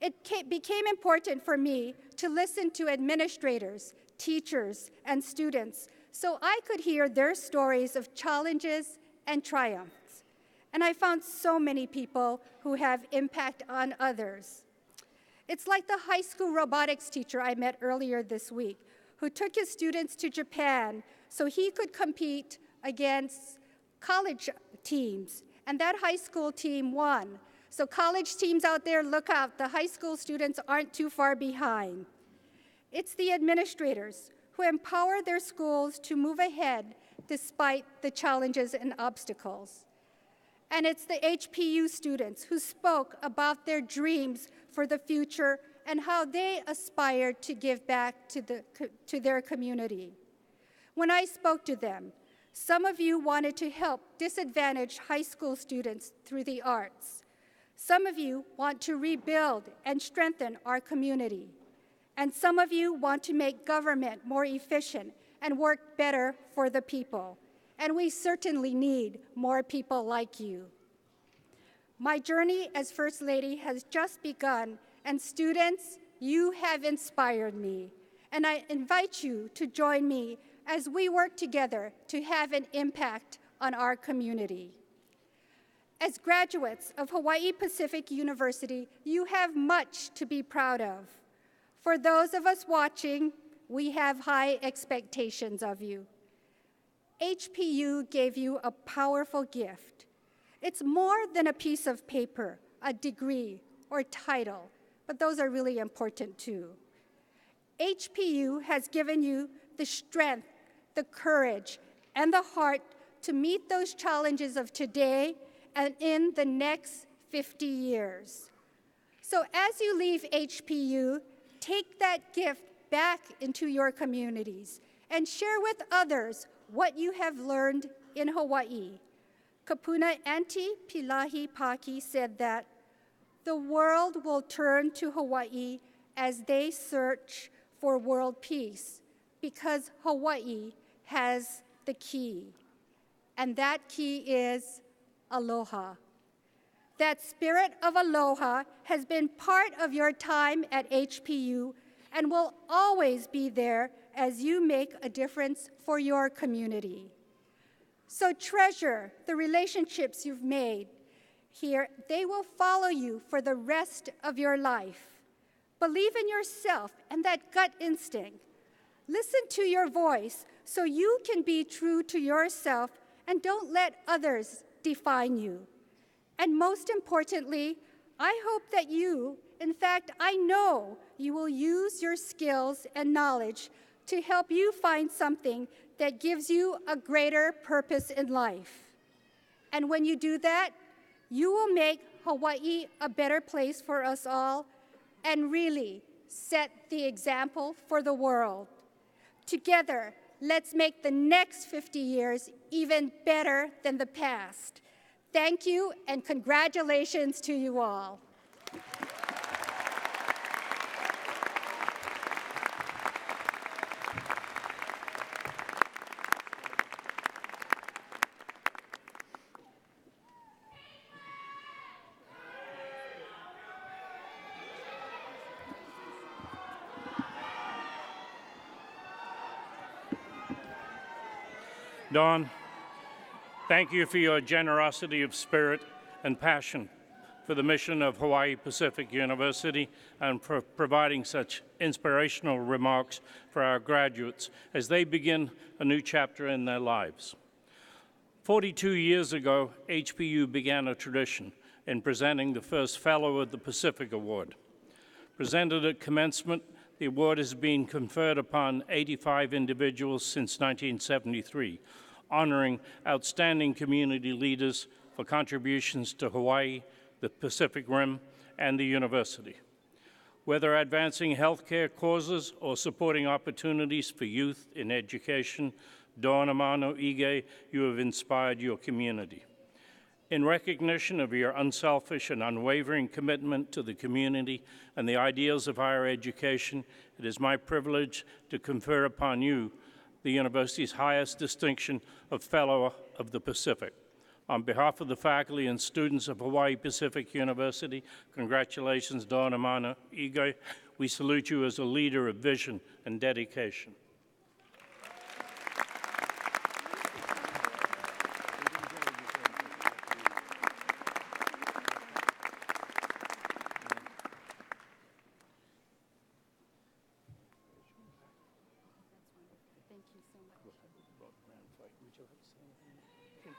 It became important for me to listen to administrators, teachers, and students so I could hear their stories of challenges and triumphs. And I found so many people who have impact on others. It's like the high school robotics teacher I met earlier this week, who took his students to Japan so he could compete against college teams, and that high school team won. So college teams out there, look out, the high school students aren't too far behind. It's the administrators who empower their schools to move ahead despite the challenges and obstacles. And it's the HPU students who spoke about their dreams for the future and how they aspired to give back to their community. When I spoke to them, some of you wanted to help disadvantaged high school students through the arts. Some of you want to rebuild and strengthen our community. And some of you want to make government more efficient and work better for the people. And we certainly need more people like you. My journey as First Lady has just begun, and students, you have inspired me. And I invite you to join me as we work together to have an impact on our community. As graduates of Hawaii Pacific University, you have much to be proud of. For those of us watching, we have high expectations of you. HPU gave you a powerful gift. It's more than a piece of paper, a degree, or title, but those are really important too. HPU has given you the strength, the courage, and the heart to meet those challenges of today and in the next 50 years. So as you leave HPU, take that gift back into your communities and share with others what you have learned in Hawaii. Kapuna Auntie Pilahi Paki said that the world will turn to Hawaii as they search for world peace because Hawaii has the key. And that key is aloha. That spirit of aloha has been part of your time at HPU and will always be there as you make a difference for your community. So treasure the relationships you've made here. They will follow you for the rest of your life. Believe in yourself and that gut instinct. Listen to your voice so you can be true to yourself and don't let others define you. And most importantly, I hope that you, in fact, I know you will use your skills and knowledge to help you find something that gives you a greater purpose in life. And when you do that, you will make Hawaii a better place for us all and really set the example for the world. Together, let's make the next 50 years even better than the past. Thank you and congratulations to you all. Dawn, thank you for your generosity of spirit and passion for the mission of Hawaii Pacific University and for providing such inspirational remarks for our graduates as they begin a new chapter in their lives. 42 years ago, HPU began a tradition in presenting the first Fellow of the Pacific Award. Presented at commencement, the award has been conferred upon 85 individuals since 1973, honoring outstanding community leaders for contributions to Hawaii, the Pacific Rim, and the university. Whether advancing healthcare causes or supporting opportunities for youth in education, Dawn Amano Ige, you have inspired your community. In recognition of your unselfish and unwavering commitment to the community and the ideals of higher education, it is my privilege to confer upon you the university's highest distinction of Fellow of the Pacific. On behalf of the faculty and students of Hawaii Pacific University, congratulations, Dawn Amano Ige. We salute you as a leader of vision and dedication.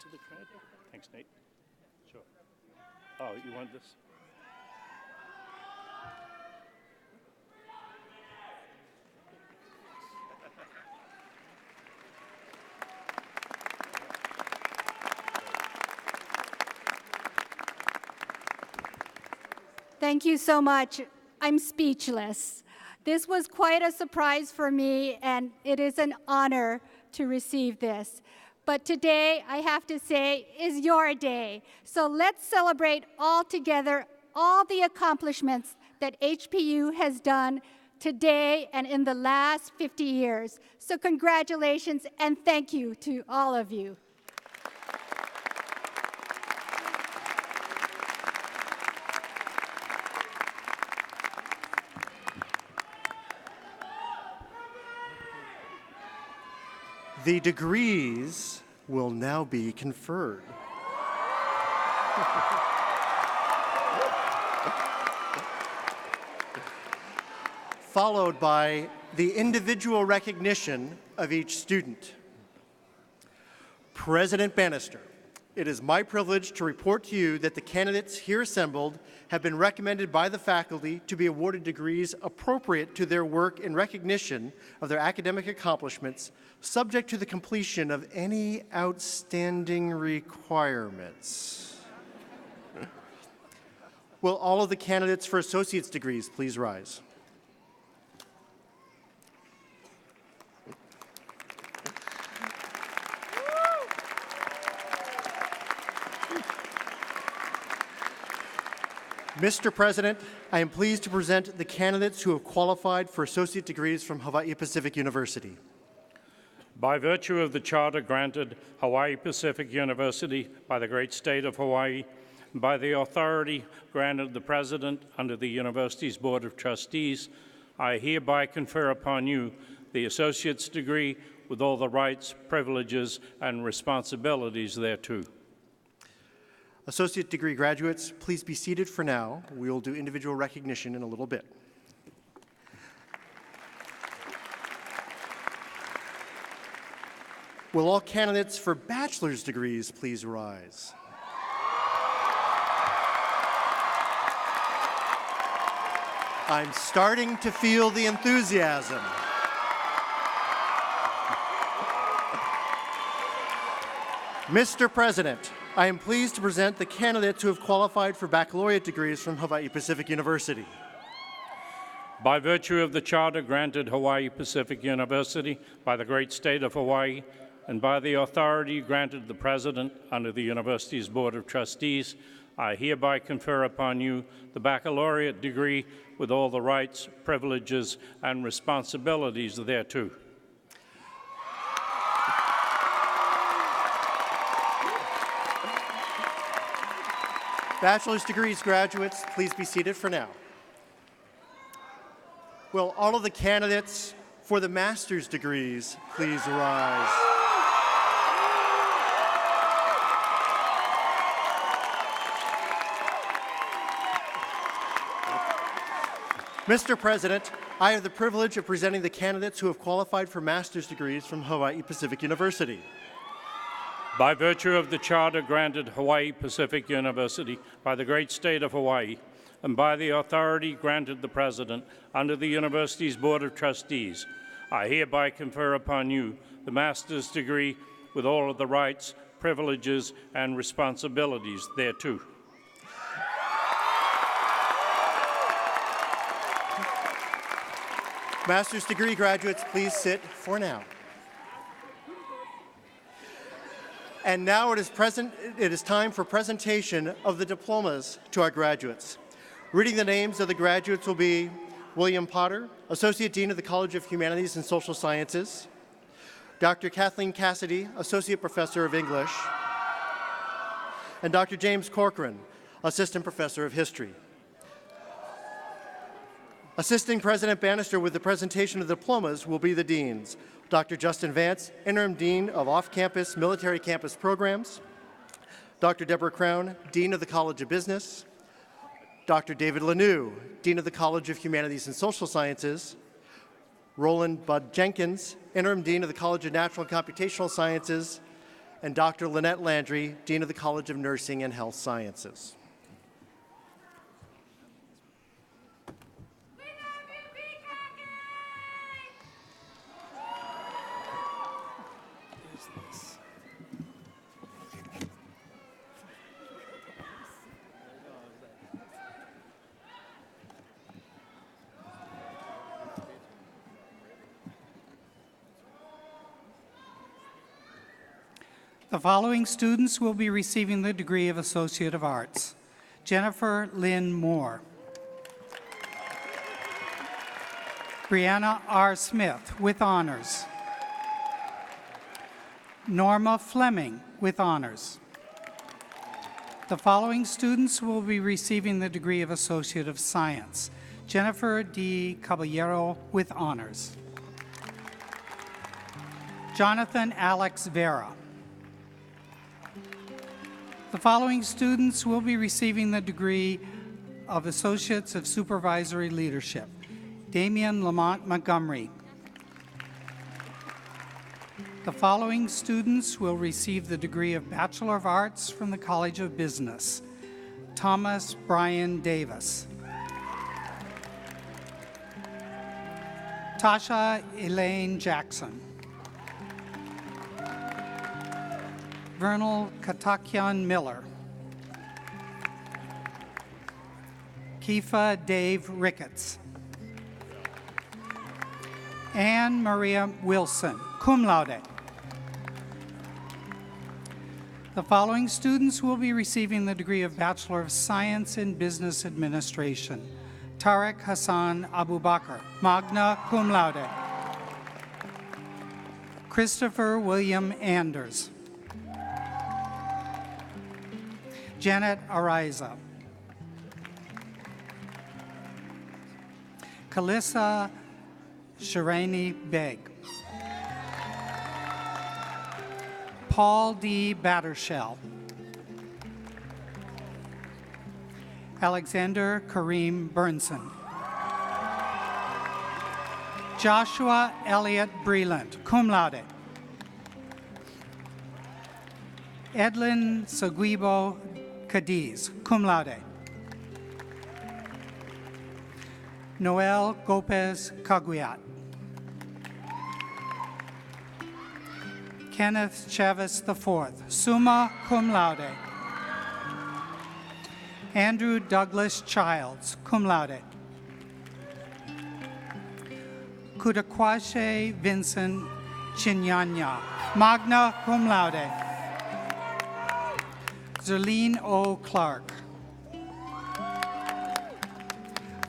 To the crowd. Thanks, Nate. Sure. Oh, you want this? Thank you so much. I'm speechless. This was quite a surprise for me, and it is an honor to receive this. But today, I have to say, is your day. So let's celebrate all together all the accomplishments that HPU has done today and in the last 50 years. So congratulations and thank you to all of you. The degrees will now be conferred. Followed by the individual recognition of each student. President Bannister, it is my privilege to report to you that the candidates here assembled have been recommended by the faculty to be awarded degrees appropriate to their work in recognition of their academic accomplishments, subject to the completion of any outstanding requirements. Will all of the candidates for associate's degrees please rise? Mr. President, I am pleased to present the candidates who have qualified for associate degrees from Hawaii Pacific University. By virtue of the charter granted Hawaii Pacific University by the great state of Hawaii, and by the authority granted the President under the university's Board of Trustees, I hereby confer upon you the associate's degree with all the rights, privileges, and responsibilities thereto. Associate degree graduates, please be seated for now. We will do individual recognition in a little bit. Will all candidates for bachelor's degrees please rise? I'm starting to feel the enthusiasm. Mr. President, I am pleased to present the candidates who have qualified for baccalaureate degrees from Hawaii Pacific University. By virtue of the charter granted Hawaii Pacific University by the great state of Hawaii, and by the authority granted the President under the university's Board of Trustees, I hereby confer upon you the baccalaureate degree with all the rights, privileges, and responsibilities thereto. Bachelor's degrees graduates, please be seated for now. Will all of the candidates for the master's degrees please rise? Mr. President, I have the privilege of presenting the candidates who have qualified for master's degrees from Hawaii Pacific University. By virtue of the charter granted Hawaii Pacific University by the great state of Hawaii, and by the authority granted the President under the university's Board of Trustees, I hereby confer upon you the master's degree with all of the rights, privileges, and responsibilities thereto. Master's degree graduates, please sit for now. And now it is time for presentation of the diplomas to our graduates. Reading the names of the graduates will be William Potter, Associate Dean of the College of Humanities and Social Sciences, Dr. Kathleen Cassidy, Associate Professor of English, and Dr. James Corcoran, Assistant Professor of History. Assisting President Bannister with the presentation of the diplomas will be the deans, Dr. Justin Vance, Interim Dean of Off-Campus Military Campus Programs, Dr. Deborah Crown, Dean of the College of Business, Dr. David Lanou, Dean of the College of Humanities and Social Sciences, Roland Bud Jenkins, Interim Dean of the College of Natural and Computational Sciences, and Dr. Lynette Landry, Dean of the College of Nursing and Health Sciences. The following students will be receiving the degree of Associate of Arts. Jennifer Lynn Moore. Brianna R. Smith with honors. Norma Fleming with honors. The following students will be receiving the degree of Associate of Science. Jennifer D. Caballero with honors. Jonathan Alex Vera. The following students will be receiving the degree of Associates of Supervisory Leadership. Damian Lamont Montgomery. The following students will receive the degree of Bachelor of Arts from the College of Business. Thomas Brian Davis. Tasha Elaine Jackson. Vernal Katakian Miller. Kifa Dave Ricketts. Anne Maria Wilson, cum laude. The following students will be receiving the degree of Bachelor of Science in Business Administration. Tariq Hassan Abu Bakr, magna cum laude. Christopher William Anders. Janet Ariza. Kalissa Shirani Beg. Paul D. Battershell. Alexander Kareem Burnson. Joshua Elliott Breland, cum laude. Edlin Seguibo Cadiz, cum laude. Noel Gopez Caguiat. Kenneth Chavez IV, summa cum laude. Andrew Douglas Childs, cum laude. Kudakwashe Vincent Chinyanya, magna cum laude. Zerlene O. Clark.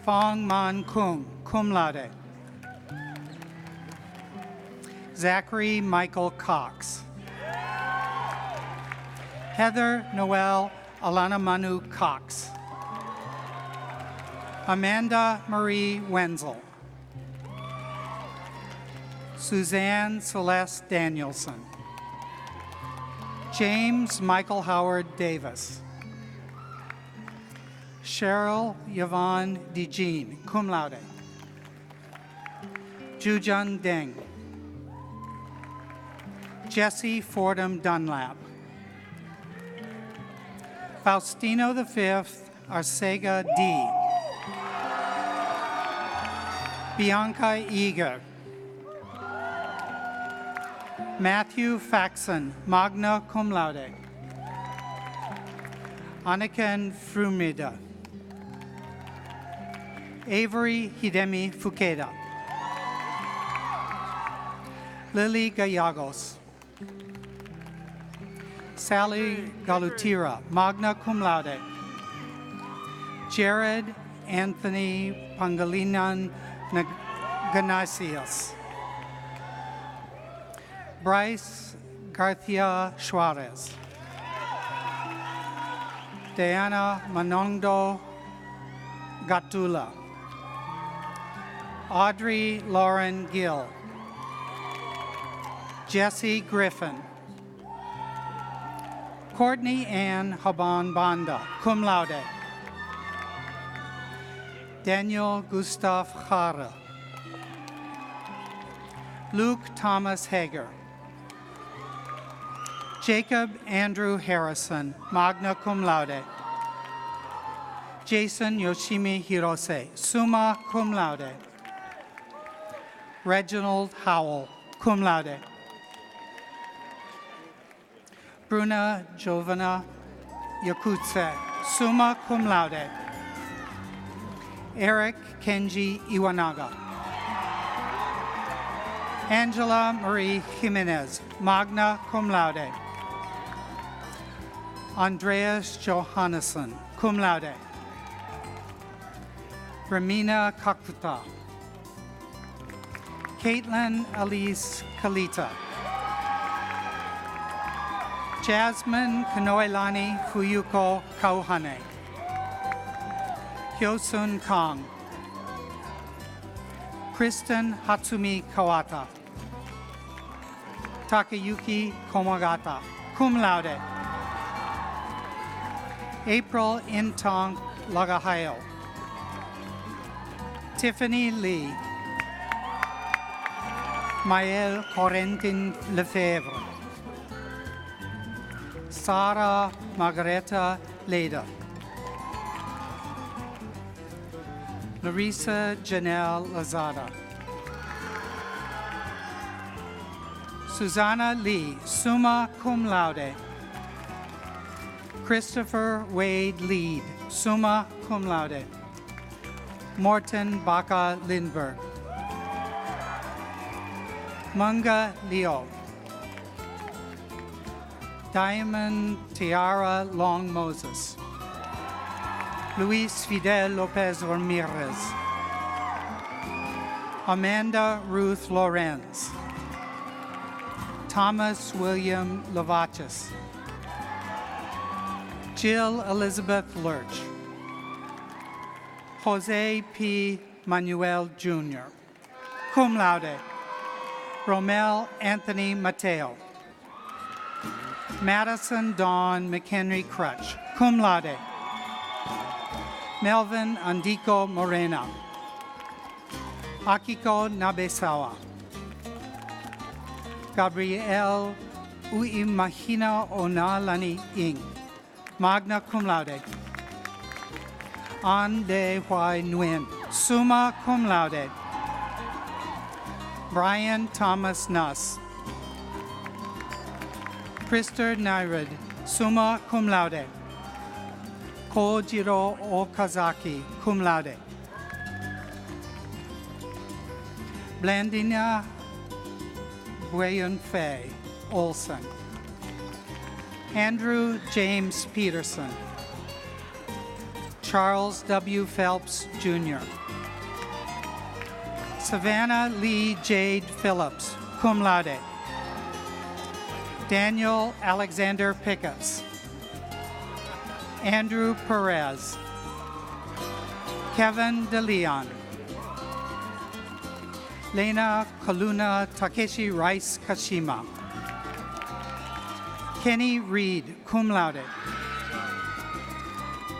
Fong Man Kung, cum laude. Zachary Michael Cox. Heather Noel Alana Manu Cox. Amanda Marie Wenzel. Suzanne Celeste Danielson. James Michael Howard Davis. Cheryl Yvonne DeJean, cum laude. Jujun Deng. Jesse Fordham Dunlap. Faustino V Arcega D. Bianca Eager. Matthew Faxon, magna cum laude. Anakin Frumida. Avery Hidemi Fukeda. Lily Gallegos. Sally Galutira, magna cum laude. Jared Anthony Pangilinan Ganasius. Bryce Garcia Suarez. Diana Manondo Gatula. Audrey Lauren Gill. Jesse Griffin. Courtney Ann Haban Banda, cum laude. Daniel Gustav Jara. Luke Thomas Hager. Jacob Andrew Harrison, magna cum laude. Jason Yoshimi Hirose, summa cum laude. Reginald Howell, cum laude. Bruna Giovanna Yakutse, summa cum laude. Eric Kenji Iwanaga. Angela Marie Jimenez, magna cum laude. Andreas Johannesson, cum laude. Ramina Kakuta. Caitlin Elise Kalita. Jasmine Kanoilani Fuyuko Kauhane. Hyosun Kang. Kristen Hatsumi Kawata. Takayuki Komagata, cum laude. April Intong Lagahayo. Tiffany Lee. Maëlle Corentin Lefebvre. Sarah Margareta Leda. Larissa Janelle Lazada. Susanna Lee, summa cum laude. Christopher Wade Lead, summa cum laude. Morton Baca Lindberg. Munga Leo. Diamond Tiara Long Moses. Luis Fidel Lopez Ramirez. Amanda Ruth Lorenz. Thomas William Lovachis. Jill Elizabeth Lurch. Jose P. Manuel Jr. Cum laude. Romel Anthony Mateo. Madison Dawn McHenry Crutch. Cum laude. Melvin Andiko Morena. Akiko Nabesawa. Gabrielle Uimahina Onalani Ing. Magna cum laude. An De Huai Nguyen. Summa cum laude. Brian Thomas Nuss. Krister Nyrud. Summa cum laude. Kojiro Okazaki. Cum laude. Blandina Bueyon Fei Olson. Andrew James Peterson. Charles W. Phelps, Jr. Savannah Lee Jade Phillips, cum laude. Daniel Alexander Pickets. Andrew Perez. Kevin DeLeon. Lena Kaluna Takeshi Rice Kashima. Kenny Reed, cum laude.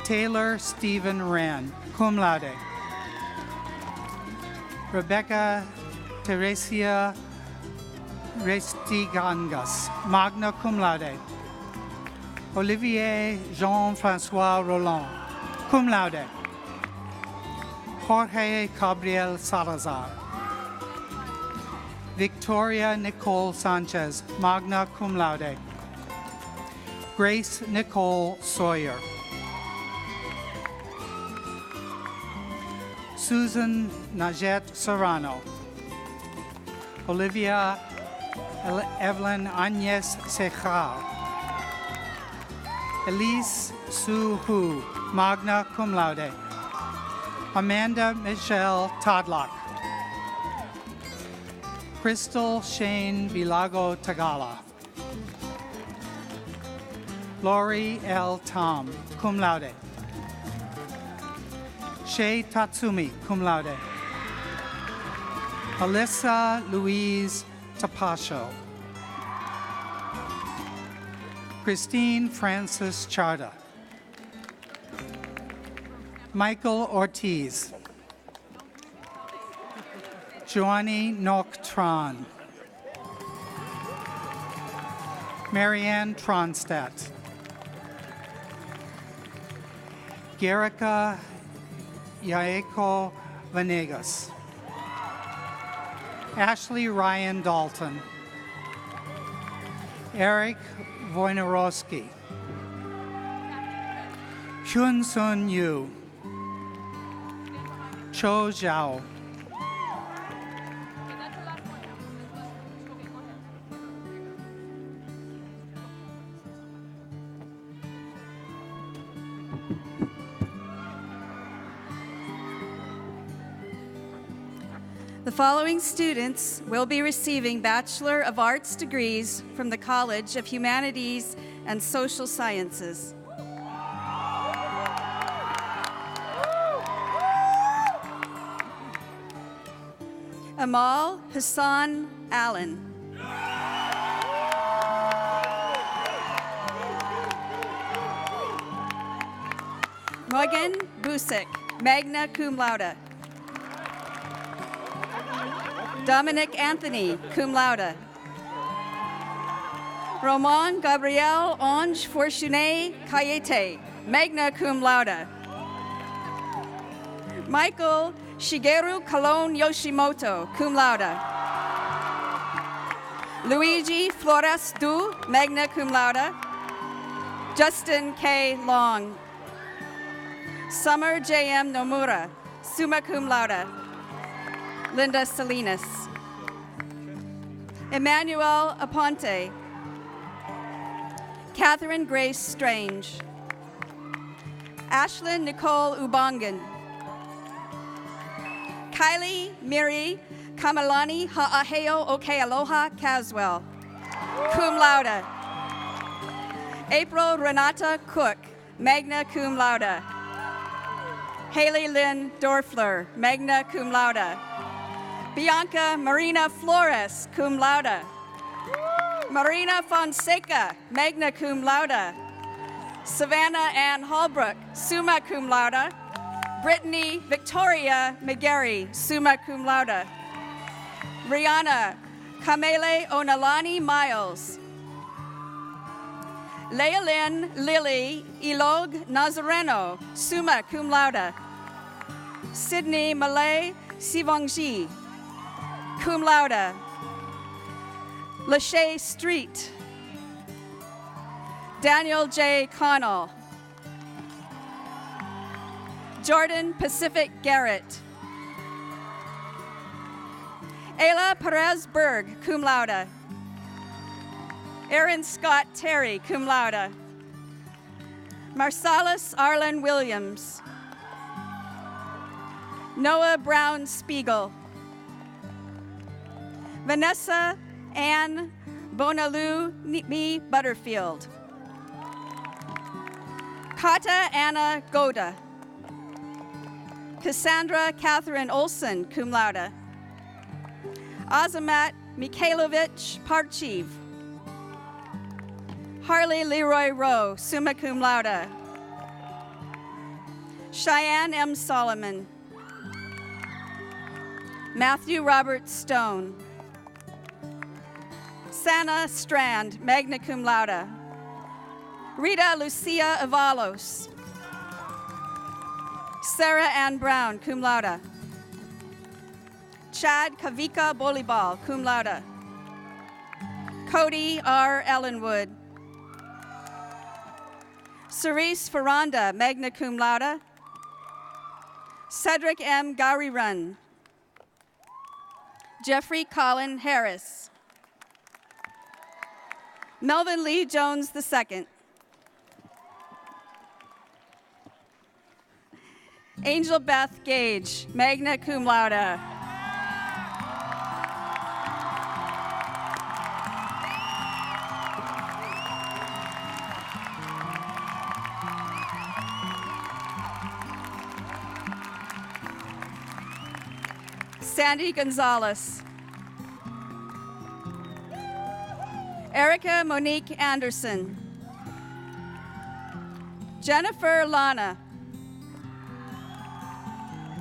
Taylor Stephen Rand, cum laude. Rebecca Teresia Restigangas, magna cum laude. Olivier Jean-François Roland, cum laude. Jorge Gabriel Salazar. Victoria Nicole Sanchez, magna cum laude. Grace Nicole Sawyer. Susan Najet Serrano. Olivia Evelyn Agnes Sejar. Elise Sue Hu, magna cum laude. Amanda Michelle Todlock. Crystal Shane Bilago Tagala. Lori L. Tom, cum laude. Shay Tatsumi, cum laude. Alyssa Louise Tapascio. Christine Francis Charda. Michael Ortiz. Joanny Noctron. Marianne Tronstadt. Garrica Yaeko Vanegas. Ashley Ryan Dalton. Eric Wojnarowski. Hyun Sun Yu. Cho Zhao. The following students will be receiving Bachelor of Arts degrees from the College of Humanities and Social Sciences. Amal Hassan Allen. Morgan Busick, magna cum laude. Dominic Anthony, cum laude. Roman Gabriel Ange Fortuné Cayete, magna cum laude. Michael Shigeru Kalon Yoshimoto, cum laude. Luigi Flores Du, magna cum laude. Justin K. Long. Summer J.M. Nomura, summa cum laude. Linda Salinas. Emmanuel Aponte. Catherine Grace Strange. Ashlyn Nicole Ubangan. Kylie Miri Kamalani Ha'aheo Okealoha Caswell. cum laude. April Renata Cook, magna cum laude. Haley Lynn Dorfler, magna cum laude. Bianca Marina Flores, cum laude. Marina Fonseca, magna cum laude. Savannah Ann Holbrook, summa cum laude. Brittany Victoria McGarry, summa cum laude. Rihanna Kamele Onalani Miles. Leolyn Lily Ilog Nazareno, summa cum laude. Sydney Malay Sivongji, cum laude. Lachey Street. Daniel J. Connell. Jordan Pacific Garrett. Ayla Perez Berg, cum laude. Aaron Scott Terry, cum laude. Marsalis Arlen Williams. Noah Brown Spiegel. Vanessa Ann Bonalu Me Butterfield. Kata Anna Goda. Cassandra Catherine Olson, cum laude. Azamat Mikhailovich Parchiv. Harley Leroy Rowe, summa cum laude. Cheyenne M. Solomon. Matthew Robert Stone. Sana Strand, magna cum laude. Rita Lucia Avalos. Sarah Ann Brown, cum laude. Chad Kavika Bolibal, cum laude. Cody R. Ellenwood. Cerise Ferranda, magna cum laude. Cedric M. Garirun. Jeffrey Colin Harris. Melvin Lee Jones II. Angel Beth Gage, magna cum laude. Sandy Gonzalez. Erica Monique Anderson. Jennifer Lana.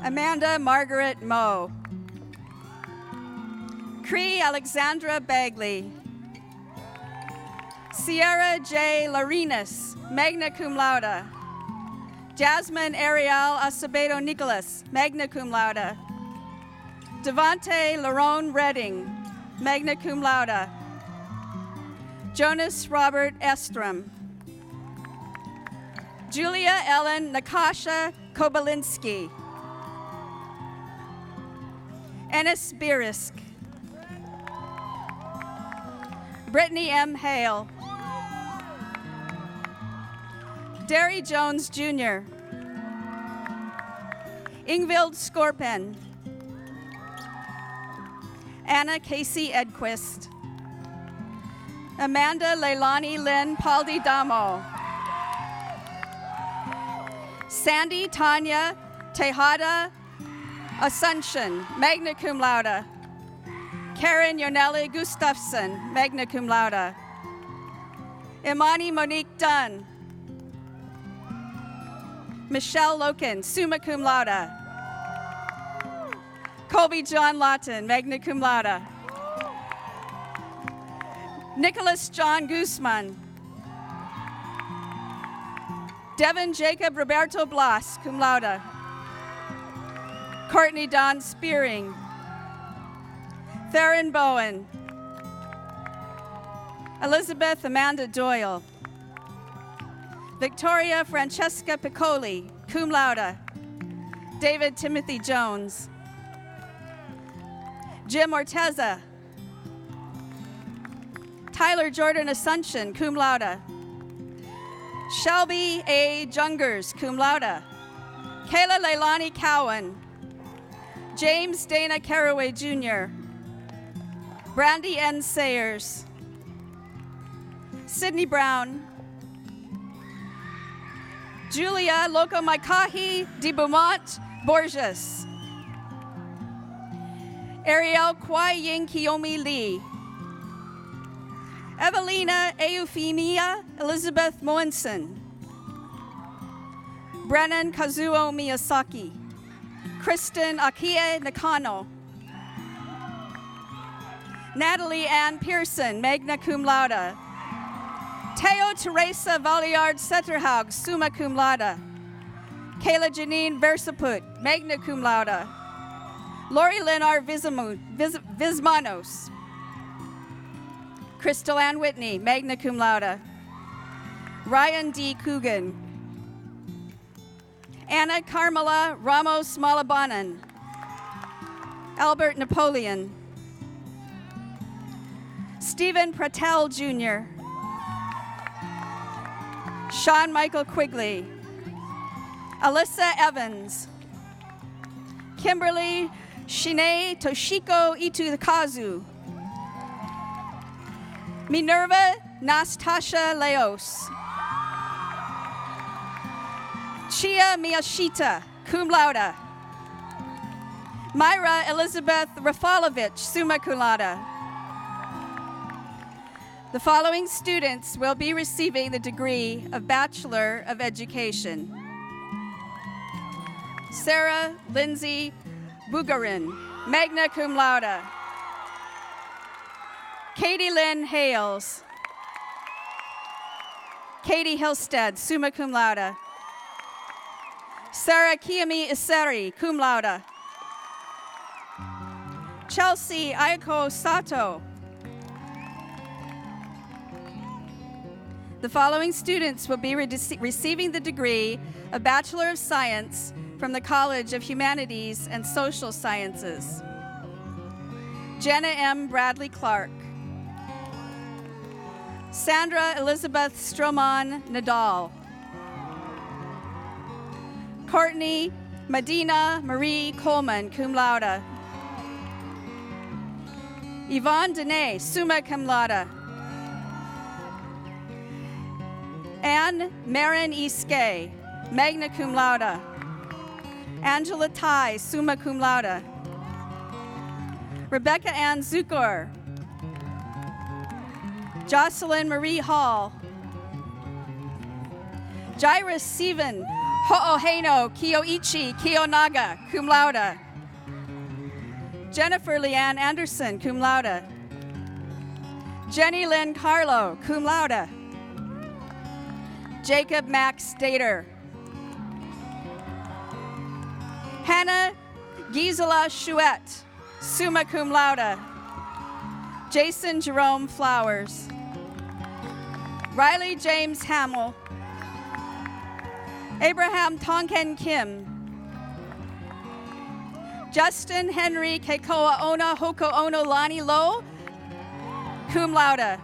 Amanda Margaret Moe. Cree Alexandra Bagley. Sierra J. Larinas, magna cum laude. Jasmine Ariel Acevedo Nicholas, magna cum laude. Devante Larone Redding, magna cum laude. Jonas Robert Estrom. Julia Ellen Nakasha Kobalinski. Ennis Birisk. Brittany M. Hale. Derry Jones Jr. Ingvild Skorpen. Anna Casey Edquist. Amanda Leilani Lynn Paldidamo. Sandy Tanya Tejada Asuncion, magna cum laude. Karen Yoneli Gustafson, magna cum laude. Imani Monique Dunn. Michelle Loken, summa cum laude. Colby John Lawton, magna cum laude. Nicholas John Guzman. Devin Jacob Roberto Blas, cum laude. Courtney Dawn Spearing. Theron Bowen. Elizabeth Amanda Doyle. Victoria Francesca Piccoli, cum laude. David Timothy Jones. Jim Orteza. Tyler Jordan Asuncion, cum laude. Shelby A. Jungers, cum laude. Kayla Leilani Cowan. James Dana Caraway Jr. Brandy N. Sayers. Sydney Brown. Julia Lokomaikahi de Beaumont Borges. Ariel Kwai Ying Kiyomi Lee. Evelina Euphemia Elizabeth Moenson. Brennan Kazuo Miyazaki. Kristen Akie Nakano. Natalie Ann Pearson, magna cum laude. Teo Teresa Valliard Setterhaug, summa cum laude. Kayla Janine Versaput, magna cum laude. Lori Lenar Vismanos. Crystal Ann Whitney, magna cum laude. Ryan D. Coogan. Anna Carmela Ramos Malabanan. Albert Napoleon. Stephen Pratel Jr. Sean Michael Quigley. Alyssa Evans. Kimberly Shine Toshiko Itukazu. Minerva Nastasha Leos. Chia Miyashita, cum laude. Myra Elizabeth Rafalovich, summa cum laude. The following students will be receiving the degree of Bachelor of Education. Sarah Lindsay Bugarin, magna cum laude. Katie Lynn Hales. Katie Hillstead, summa cum laude. Sarah Kiyomi Iseri, cum laude. Chelsea Aiko Sato. The following students will be receiving the degree of Bachelor of Science from the College of Humanities and Social Sciences. Jenna M. Bradley Clark. Sandra Elizabeth Stroman Nadal. Courtney Medina Marie Coleman, cum laude. Yvonne Dene, summa cum laude. Anne Marin E. Skay, magna cum laude. Angela Tai, summa cum laude. Rebecca Ann Zukor. Jocelyn Marie Hall. Jairus Steven Ho'oheno Kiyoichi Kiyonaga, cum laude. Jennifer Leanne Anderson, cum laude. Jenny Lynn Carlo, cum laude. Jacob Max Dater. Hannah Gisela Chouette, summa cum laude. Jason Jerome Flowers. Riley James Hamill. Abraham Tonken Kim. Justin Henry Kekoa Ona Hoko Ono Lani Lo, cum laude.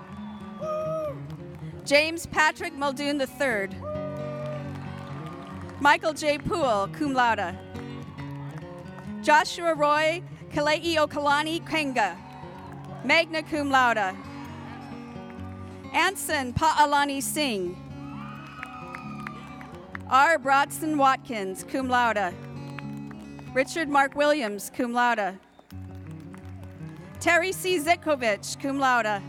James Patrick Muldoon III. Michael J. Poole, cum laude. Joshua Roy Kalei Okalani Kenga, magna cum laude. Anson Pa'alani Singh. R. Brodson Watkins, cum laude. Richard Mark Williams, cum laude. Terry C. Zitkovich, cum laude.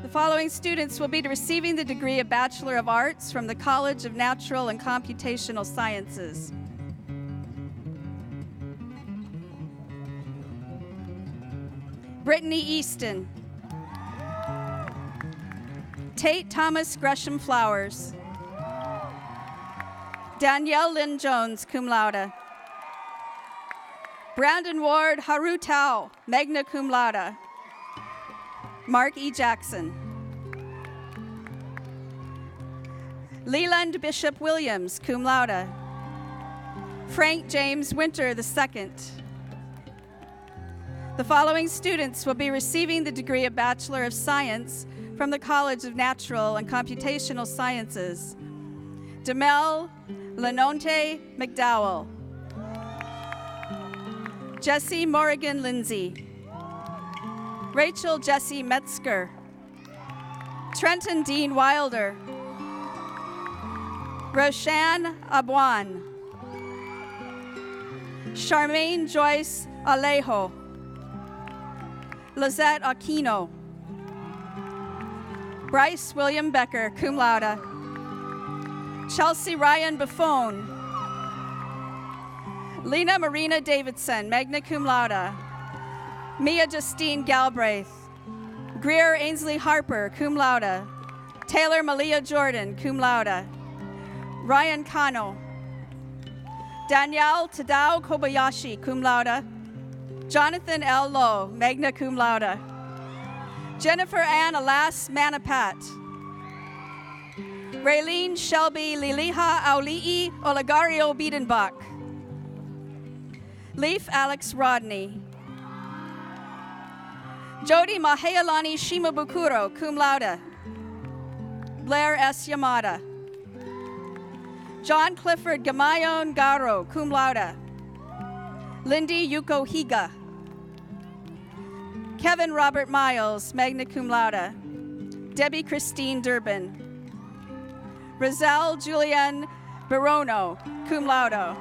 The following students will be receiving the degree of Bachelor of Arts from the College of Natural and Computational Sciences. Brittany Easton. Tate Thomas Gresham Flowers. Danielle Lynn Jones, cum laude. Brandon Ward Haru Tao, magna cum laude. Mark E. Jackson. Leland Bishop Williams, cum laude. Frank James Winter II. The following students will be receiving the degree of Bachelor of Science from the College of Natural and Computational Sciences. Demel Lenonte McDowell. Jesse Morrigan Lindsay. Rachel Jessie Metzger, Trenton Dean Wilder, Roshan Abwan, Charmaine Joyce Alejo, Lizette Aquino, Bryce William Becker, cum laude, Chelsea Ryan Buffon, Lena Marina Davidson, magna cum laude, Mia Justine Galbraith, Greer Ainsley Harper, cum laude, Taylor Malia Jordan, cum laude, Ryan Kano, Danielle Tadao Kobayashi, cum laude, Jonathan L. Lowe, magna cum laude, Jennifer Ann Alas Manapat, Raylene Shelby Liliha Auli'i Olegario Biedenbach, Leaf Alex Rodney, Jody Mahealani Shimabukuro, cum laude, Blair S. Yamada, John Clifford Gamayon Garo, cum laude, Lindy Yuko Higa, Kevin Robert Miles, magna cum laude, Debbie Christine Durbin, Roselle Julianne Barono, cum laude,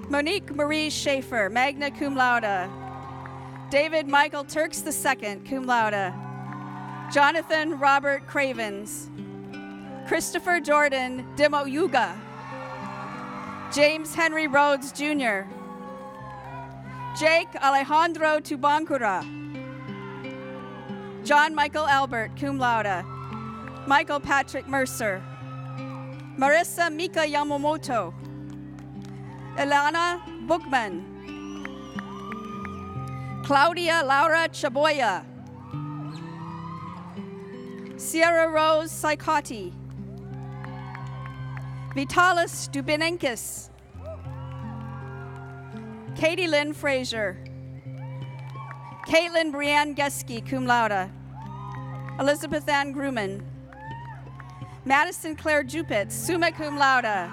Monique Marie Schaefer, magna cum laude, David Michael Turks II, cum laude, Jonathan Robert Cravens, Christopher Jordan Demoyuga, James Henry Rhodes Jr., Jake Alejandro Tubancura, John Michael Albert, cum laude, Michael Patrick Mercer, Marissa Mika Yamamoto, Ilana Bookman, Claudia Laura Chaboya, Sierra Rose Saikati, Vitalis Dubinenkis, Katie Lynn Frazier, Caitlin Brianne Geske, cum laude, Elizabeth Ann Grumman, Madison Claire Jupitz, summa cum laude,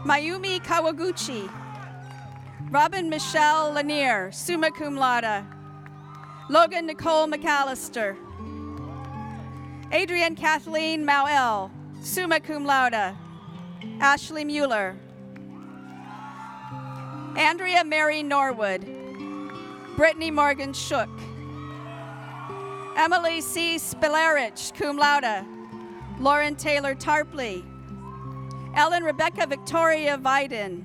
Mayumi Kawaguchi, Robin Michelle Lanier, summa cum laude, Logan Nicole McAllister, Adrienne Kathleen Mauel, summa cum laude, Ashley Mueller, Andrea Mary Norwood, Brittany Morgan Shook, Emily C. Spilarich, cum laude, Lauren Taylor Tarpley, Ellen Rebecca Victoria Viden,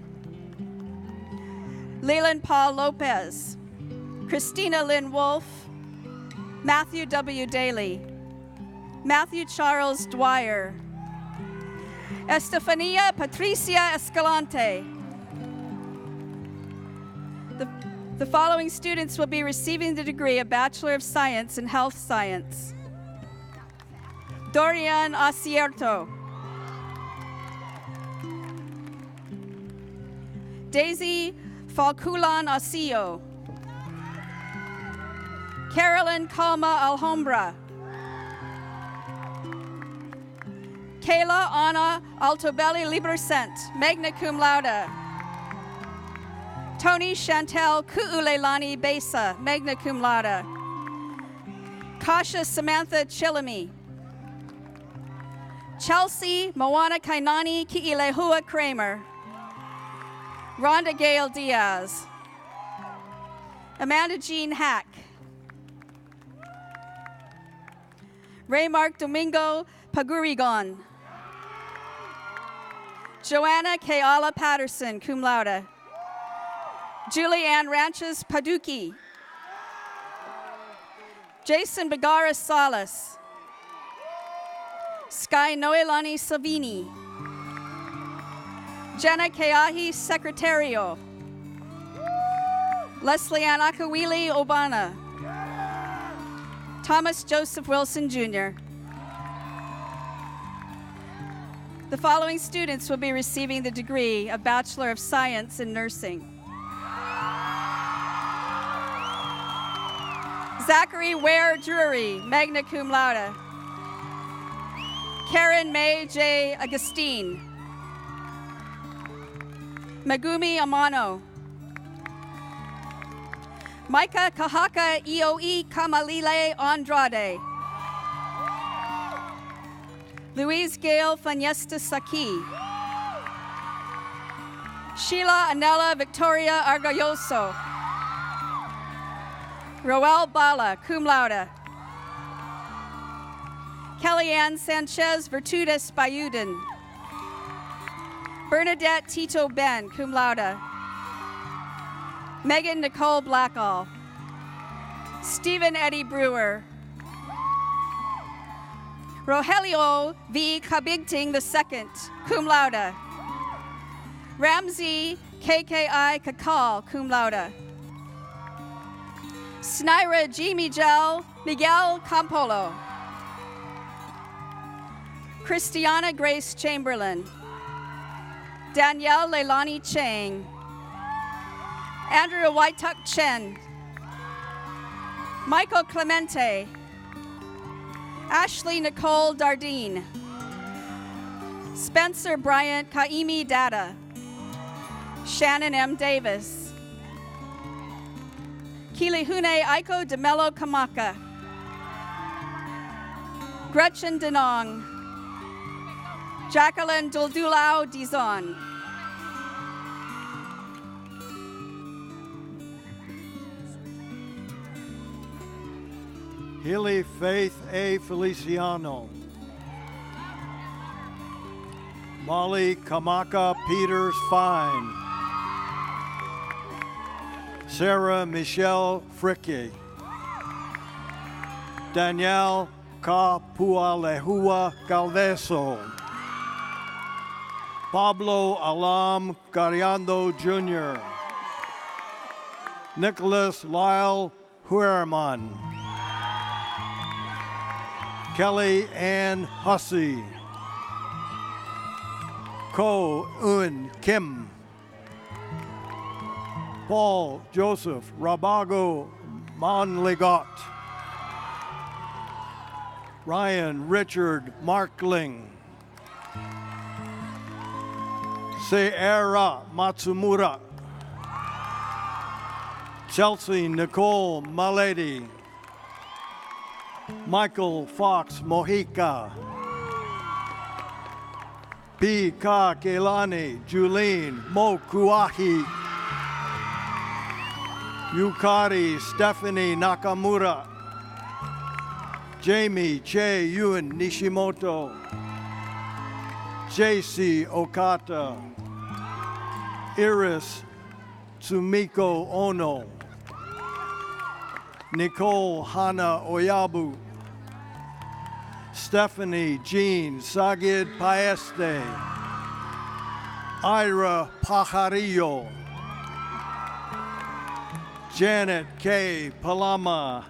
Leland Paul Lopez, Christina Lynn Wolf, Matthew W. Daly, Matthew Charles Dwyer, Estefania Patricia Escalante. The following students will be receiving the degree of Bachelor of Science in Health Science. Dorian Acierto, Daisy Falculan Osillo, Carolyn Calma Alhambra, Kayla Anna Altobelli Libercent, magna cum laude, Tony Chantel Ku'ulelani Besa, magna cum laude, Kasha Samantha Chilami, Chelsea Moana Kainani Ki'ilehua Kramer, Rhonda Gail Diaz, Amanda Jean Hack, Ray Mark Domingo Pagurigon, Joanna Keala Patterson, cum laude, Julie Ann Ranches Paduki, Jason Begara Salas, Sky Noelani Savini, Jenna Keahi Secretario, Leslie Ann Akawili Obana, Thomas Joseph Wilson Jr. The following students will be receiving the degree of Bachelor of Science in Nursing. Zachary Ware Drury, magna cum laude. Karen May J. Agustine. Megumi Amano. Micah Kahaka Ioe Kamalile Andrade. Louise Gail Fanyesta Saki. Sheila Anela Victoria Argoyoso. Roel Bala, cum laude. Kellyanne Sanchez Virtudes Bayuden. Bernadette Tito Ben, cum laude. Megan Nicole Blackall. Stephen Eddie Brewer. Rogelio V. Kabigting II, cum laude. Ramsey KKI Kakal, cum laude. Snaira G. Miguel Campolo. Christiana Grace Chamberlain. Danielle Leilani Chang. Andrew Waituk Chen. Michael Clemente. Ashley Nicole Dardine. Spencer Bryant Kaimi Data. Shannon M. Davis. Kilihune Aiko DeMello Kamaka. Gretchen Denong. Jacqueline Duldulao Dizon. Hilly Faith A. Feliciano. Molly Kamaka Peters Fine. Sarah Michelle Fricke. Danielle Kapualehua Galveso. Pablo Alam Gariando Jr. Nicholas Lyle Huerman. Kelly Ann Hussey. Ko Un Kim. Paul Joseph Rabago Monligot. Ryan Richard Markling. Seira Matsumura. Chelsea Nicole Malady. Michael Fox Mojica. P. Ka Kelani Julene Mokuahi. Yukari Stephanie Nakamura. Jamie Che Yun Nishimoto. JC Okata. Iris Tsumiko Ono. Nicole Hana Oyabu. Stephanie Jean Sagid Paeste. Ira Pajarillo. Janet K. Palama.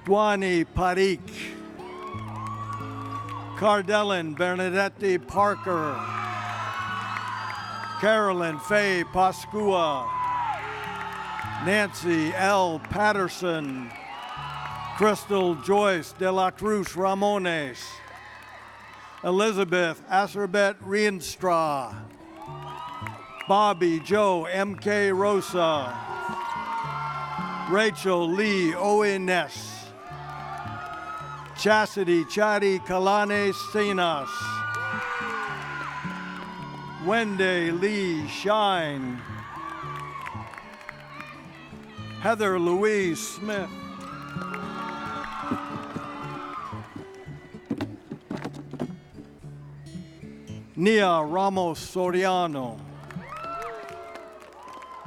Dwani Parik. Cardellin Bernadette Parker. Carolyn Faye Pascua. Nancy L. Patterson. Crystal Joyce de la Cruz Ramones. Elizabeth Acerbet Rienstra. Bobby Joe M.K. Rosa. Rachel Lee Owenes. Chastity Chadi Kalane Sinas. Wendy Lee Shine. Heather Louise Smith. Nia Ramos Soriano.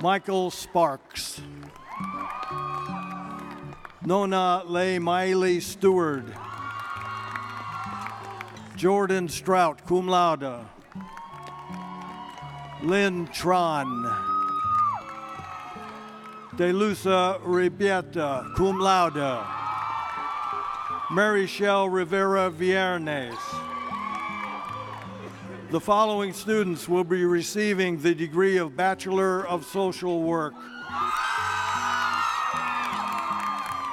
Michael Sparks. Nona Leigh Miley Stewart. Jordan Strout, cum laude. Lynn Tron. Delusa Ribieta, cum laude. Mary Shell Rivera Viernes. The following students will be receiving the degree of Bachelor of Social Work.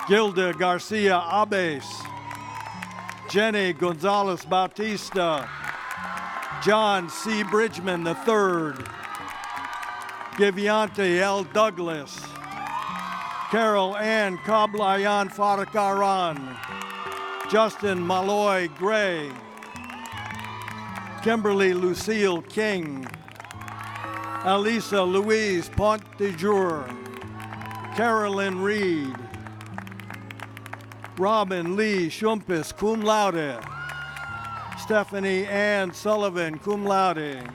Gilda Garcia Abes. Jenny Gonzalez Bautista. John C. Bridgman III. Giviante L. Douglas, Carol Ann Kablayan Farakaran, Justin Malloy Gray, Kimberly Lucille King, Alisa Louise Pont de Jour, Carolyn Reed, Robin Lee Shumpus, cum laude, Stephanie Ann Sullivan, cum laude,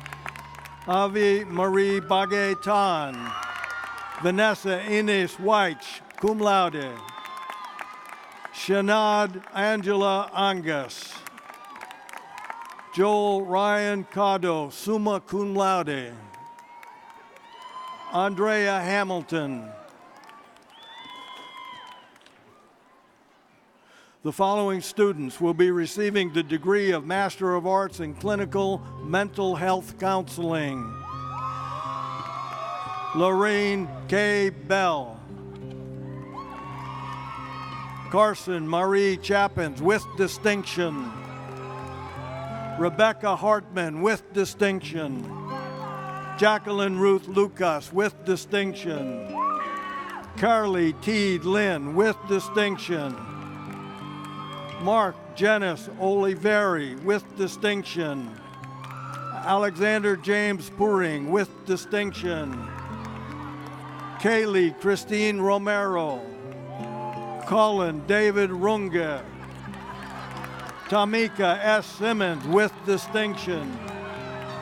Avi Marie Baguetan, Vanessa Ines White, cum laude, Shanad Angela Angus, Joel Ryan Cado, summa cum laude, Andrea Hamilton. The following students will be receiving the degree of Master of Arts in Clinical Mental Health Counseling. Lorraine K. Bell. Carson Marie Chappins with distinction. Rebecca Hartman with distinction. Jacqueline Ruth Lucas with distinction. Carly T. Lynn with distinction. Mark Janice Oliveri with distinction. Alexander James Puring with distinction. Kaylee Christine Romero. Colin David Runge. Tamika S. Simmons with distinction.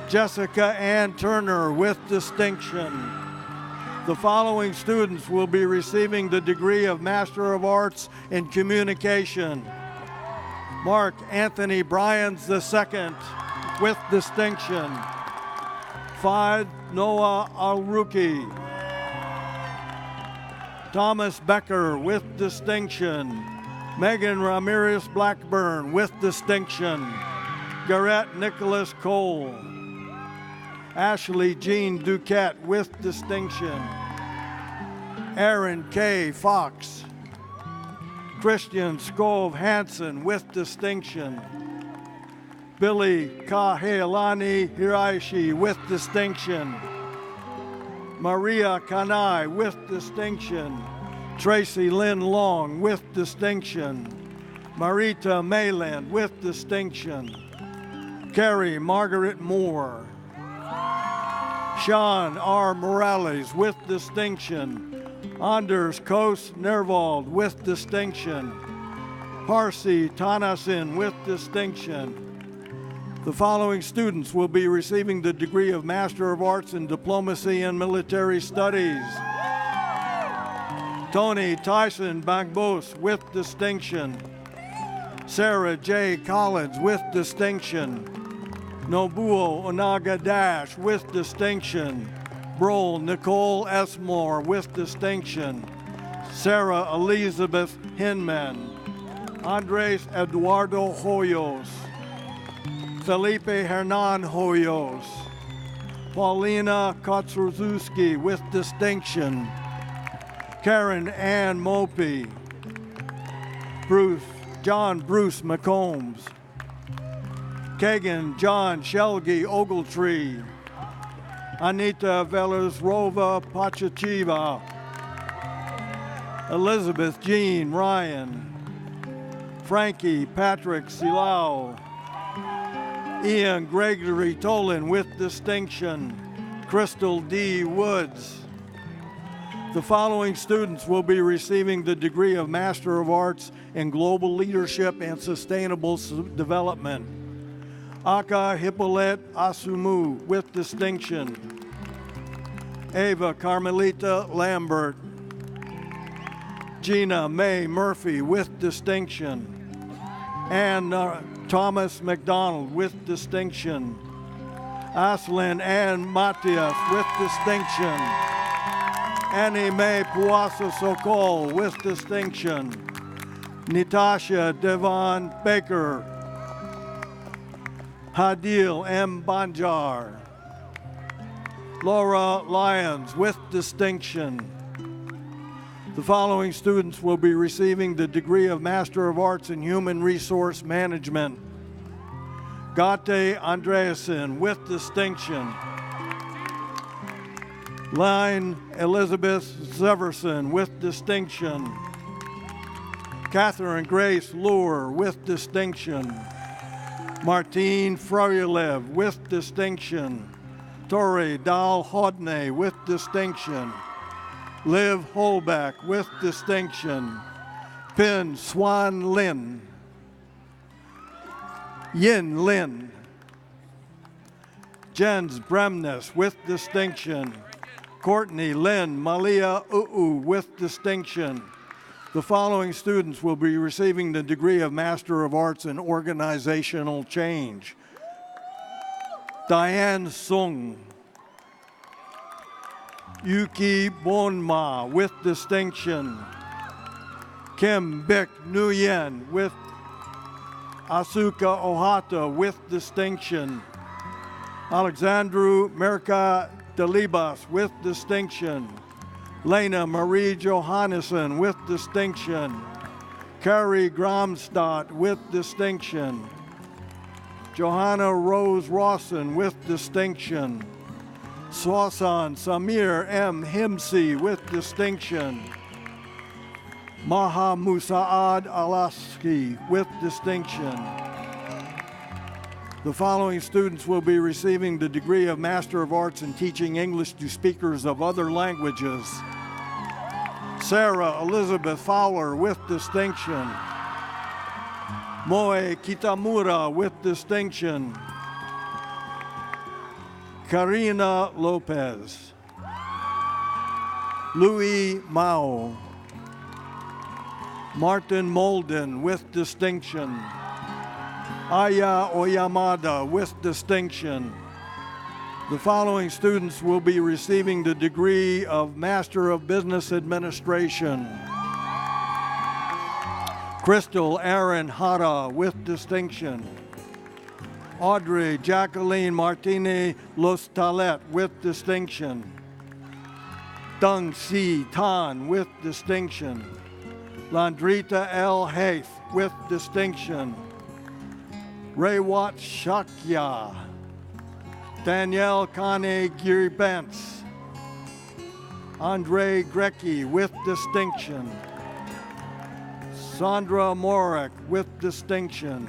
Jessica Ann Turner with distinction. The following students will be receiving the degree of Master of Arts in Communication. Mark Anthony Bryans II with distinction. Fad Noah Alruki. Thomas Becker with distinction. Megan Ramirez Blackburn with distinction. Garrett Nicholas Cole. Ashley Jean Duquette with distinction. Aaron K. Fox. Christian Skov Hansen with distinction. Billy Kahealani Hiraishi with distinction. Maria Kanai with distinction. Tracy Lynn Long with distinction. Marita Mayland with distinction. Carrie Margaret Moore. Sean R. Morales with distinction. Anders Kos Nervald with distinction. Parsi Tanasin with distinction. The following students will be receiving the degree of Master of Arts in Diplomacy and Military Studies. Tony Tyson Bangbos with distinction. Sarah J. Collins with distinction. Nobuo Onaga Dash with distinction. Brol Nicole S. Moore with distinction. Sarah Elizabeth Hinman. Andres Eduardo Hoyos. Felipe Hernan Hoyos. Paulina Kotsurzuski with distinction. Karen Ann Mopey. John Bruce McCombs. Kagan John Shelgi Ogletree. Anita Velezrova Pachachiva. Elizabeth Jean Ryan. Frankie Patrick Silao. Ian Gregory Tolan with distinction. Crystal D. Woods. The following students will be receiving the degree of Master of Arts in Global Leadership and Sustainable Development. Aka Hippolyte Asumu with distinction. Ava Carmelita Lambert. Gina May Murphy with distinction. Ann Thomas McDonald with distinction. Aslyn Ann Matias with distinction. Annie Mae Puasa Sokol with distinction. Natasha Devon Baker. Hadil M. Banjar. Laura Lyons with distinction. The following students will be receiving the degree of Master of Arts in Human Resource Management. Gate Andreasen with distinction. Line Elizabeth Severson with distinction. Catherine Grace Lure with distinction. Martine Froylev with distinction. Tori Dal Hodney with distinction. Liv Holbeck with distinction. Pin Swan Lin. Yin Lin. Jens Bremnes with distinction. Courtney Lynn Malia U'u with distinction. The following students will be receiving the degree of Master of Arts in Organizational Change. Diane Sung. Yuki Bonma with distinction. Kim Bick Nguyen with Asuka Ohata with distinction. Alexandru Merka Delibas with distinction. Lena Marie Johannesson with distinction. Carrie Gramstadt with distinction. Johanna Rose Rawson with distinction. Swasan Samir M. Himsi with distinction. Maha Musaad Alaski with distinction. The following students will be receiving the degree of Master of Arts in Teaching English to Speakers of Other Languages. Sarah Elizabeth Fowler with distinction. Moe Kitamura with distinction. Karina Lopez. Louis Mao. Martin Molden with distinction. Aya Oyamada with distinction. The following students will be receiving the degree of Master of Business Administration. Crystal Aaron Hara with distinction. Audrey Jacqueline Martini Los Talet with distinction. Deng Si Tan with distinction. Landrita L. Haith with distinction. Rewat Shakya. Danielle Kane Giribentz. Andre Grecki with distinction. Sandra Morek with distinction.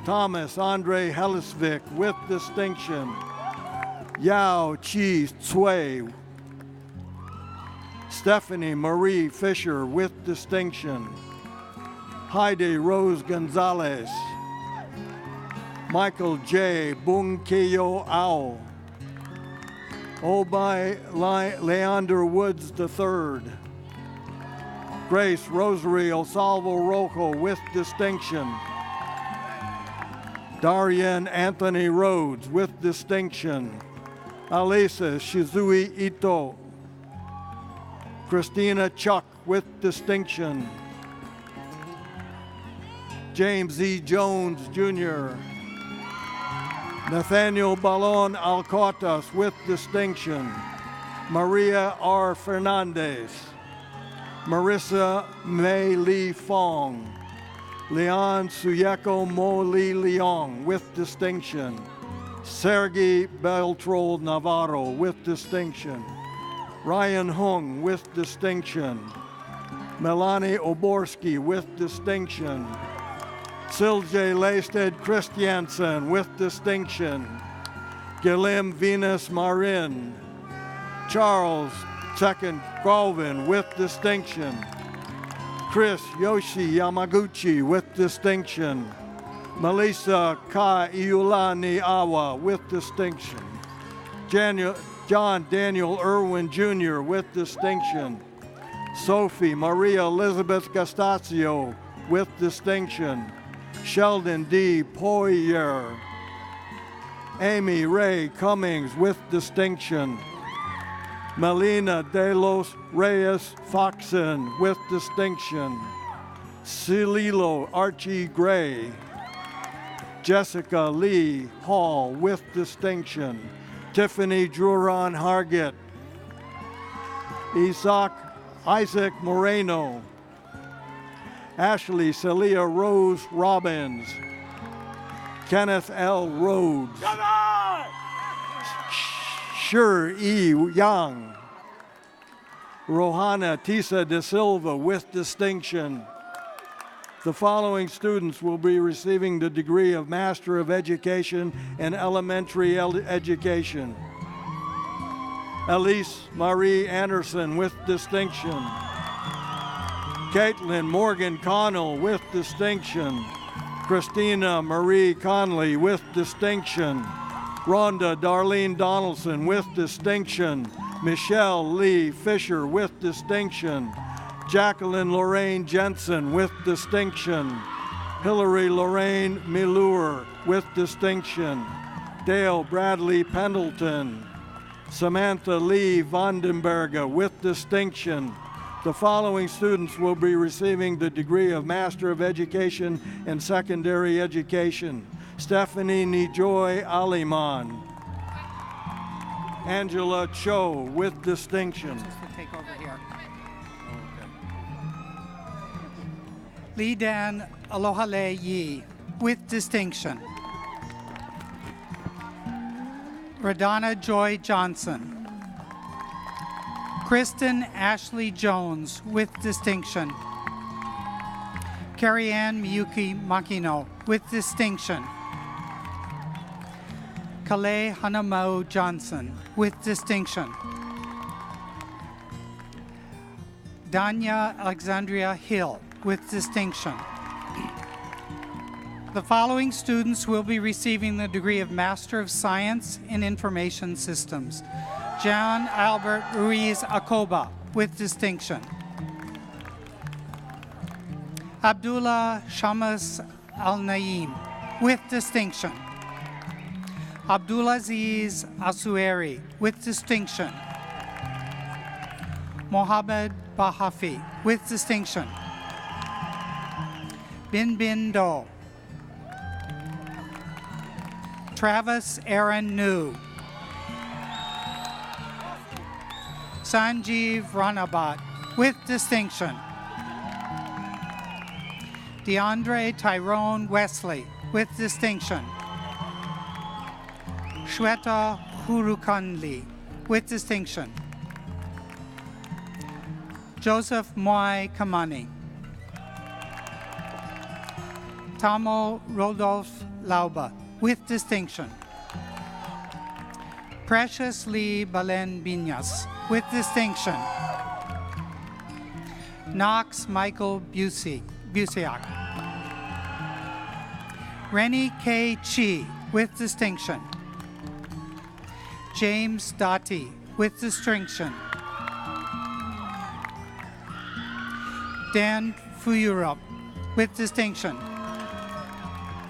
Thomas Andre Hellisvik with distinction. Yao Chi Tsui. Stephanie Marie Fisher with distinction. Heidi Rose Gonzalez. Michael J. Bungkeo Ao. Obai Leander Woods III. Grace Rosary Osalvo Rojo with distinction. Darian Anthony Rhodes with distinction. Alisa Shizui Ito. Christina Chuck with distinction. James E. Jones Jr. Nathaniel Balon Alcotas with distinction. Maria R. Fernandez. Marissa Mei Li Fong. Leon Suyeko Mo Li Leong with distinction. Sergei Beltrol Navarro with distinction. Ryan Hung with distinction. Melanie Oborski with distinction. Silje Leisted Christiansen with distinction. Gilim Venus Marin. Charles II Galvin with distinction. Chris Yoshi Yamaguchi with distinction. Melissa Ka Iulani Awa with distinction. John Daniel Irwin Jr. with distinction. Sophie Maria Elizabeth Gastasio with distinction. Sheldon D. Poyer. Amy Ray Cummings with distinction. Melina de los Reyes Foxen with distinction. Cililo Archie Gray. Jessica Lee Hall with distinction. Tiffany Juran Hargett. Isaac Moreno. Ashley Celia Rose Robbins. Kenneth L. Rhodes. Sure E. Young. Rohana Tisa de Silva with distinction. The following students will be receiving the degree of Master of Education in Elementary Education. Elise Marie Anderson with distinction. Caitlin Morgan Connell with distinction. Christina Marie Conley with distinction. Rhonda Darlene Donaldson with distinction. Michelle Lee Fisher with distinction. Jacqueline Lorraine Jensen with distinction. Hillary Lorraine Milur with distinction. Dale Bradley Pendleton. Samantha Lee Vandenberger with distinction. The following students will be receiving the degree of Master of Education in Secondary Education. Stephanie Nijoy Aliman. Angela Cho with distinction. Take over here. Lee Dan Alohale Yi with distinction. Radana Joy Johnson. Kristen Ashley Jones with distinction. Carrie Ann Miyuki Makino with distinction. Kale Hanamau Johnson with distinction. Danya Alexandria Hill with distinction. The following students will be receiving the degree of Master of Science in Information Systems. John Albert Ruiz Acoba with distinction. Abdullah Shamas Al-Naim with distinction. Abdulaziz Asueri with distinction. Mohammed Bahafi with distinction. Bin Bin Do. Travis Aaron New. Sanjeev Ranabat with distinction. DeAndre Tyrone Wesley with distinction. Shweta Hurukanli with distinction. Joseph Moy Kamani. Tamo Rodolph Lauba with distinction. Precious Lee Balen Binyas with distinction. Knox Michael Busiak. Rennie K. Chi with distinction. James Dottie with distinction. Dan Fuyurup with distinction.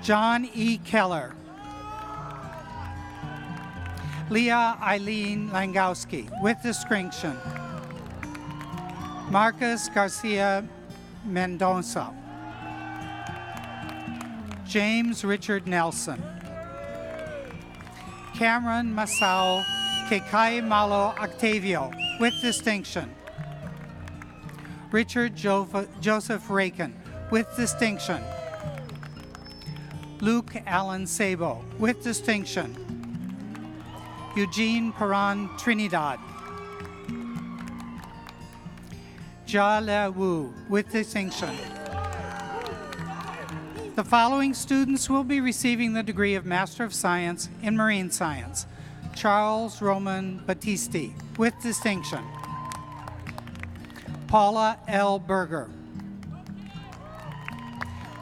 John E. Keller. Leah Eileen Langowski with distinction. Marcus Garcia Mendoza. James Richard Nelson. Cameron Masao Kekai Malo Octavio with distinction. Richard Joseph Rakin with distinction. Luke Allen Sabo with distinction. Eugene Paran Trinidad. Jia Le Wu with distinction. The following students will be receiving the degree of Master of Science in Marine Science. Charles Roman Battisti with distinction. Paula L. Berger.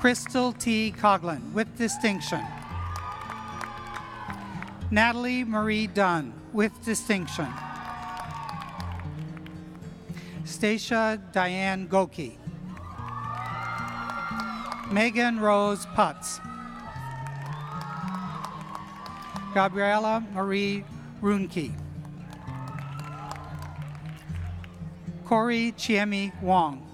Crystal T. Coughlin with distinction. Natalie Marie Dunn with distinction. Stacia Diane Goki. Megan Rose Putz. Gabriela Marie Runke. Corey Chiemi Wong.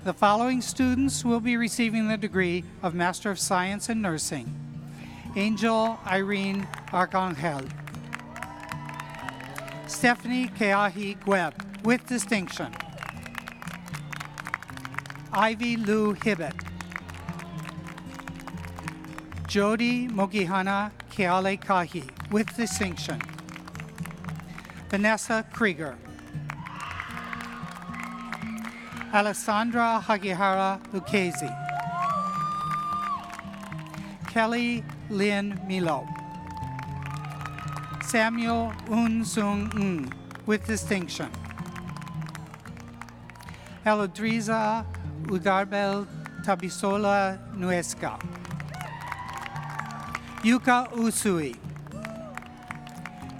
The following students will be receiving the degree of Master of Science in Nursing. Angel Irene Arcangel. Stephanie Keahi Gweb with distinction. Ivy Lou Hibbett. Jody Mogihana Keale Kahi with distinction. Vanessa Krieger. Alessandra Hagihara Lucchesi. Kelly Lynn Milo. Samuel Sung Ng with distinction. Elodriza Udarbel Tabisola Nuesca. Yuka Usui.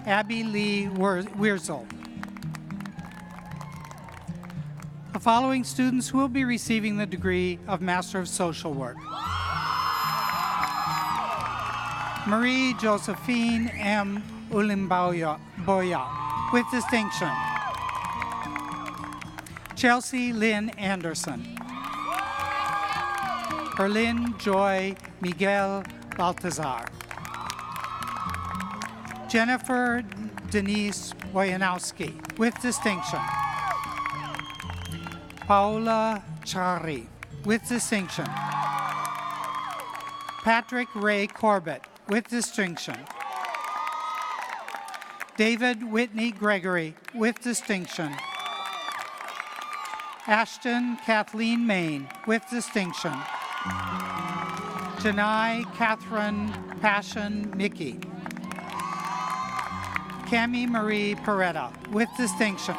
Abby Lee Wierzel. The following students will be receiving the degree of Master of Social Work. Marie Josephine M. Ulimboya with distinction. Chelsea Lynn Anderson. Berlin Joy Miguel Baltazar. Jennifer Denise Wojanowski with distinction. Paola Chari with distinction. Patrick Ray Corbett with distinction. David Whitney Gregory with distinction. Ashton Kathleen Main with distinction. Janai Catherine Passion Mickey. Cami Marie Peretta with distinction.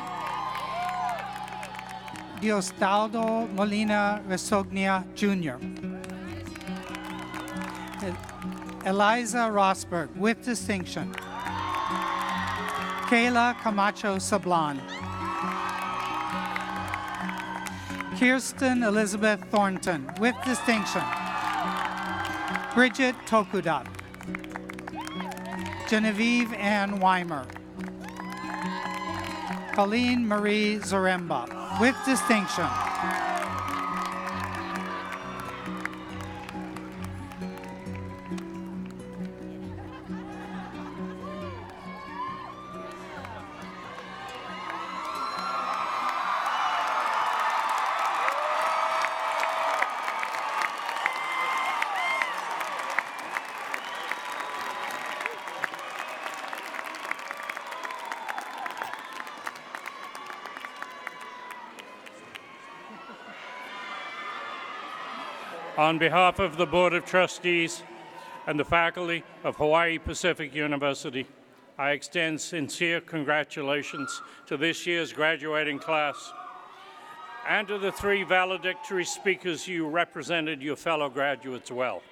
Diosdado Molina Resognia Jr. Eliza Rosberg with distinction. Kayla Camacho Sablan. Kirsten Elizabeth Thornton with distinction. Bridget Tokuda. Genevieve Ann Weimer. Colleen Marie Zaremba with distinction. On behalf of the Board of Trustees and the faculty of Hawaii Pacific University, I extend sincere congratulations to this year's graduating class and to the 3 valedictory speakers. You represented your fellow graduates well.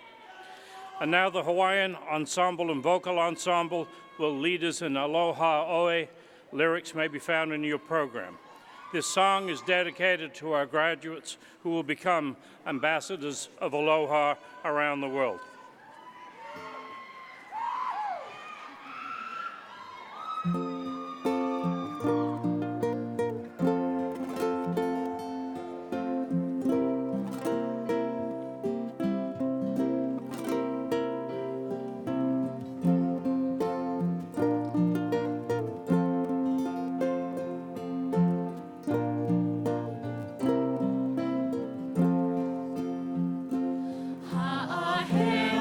And now the Hawaiian Ensemble and Vocal Ensemble will lead us in Aloha Oe. Lyrics may be found in your program. This song is dedicated to our graduates who will become ambassadors of Aloha around the world. Ha'ahe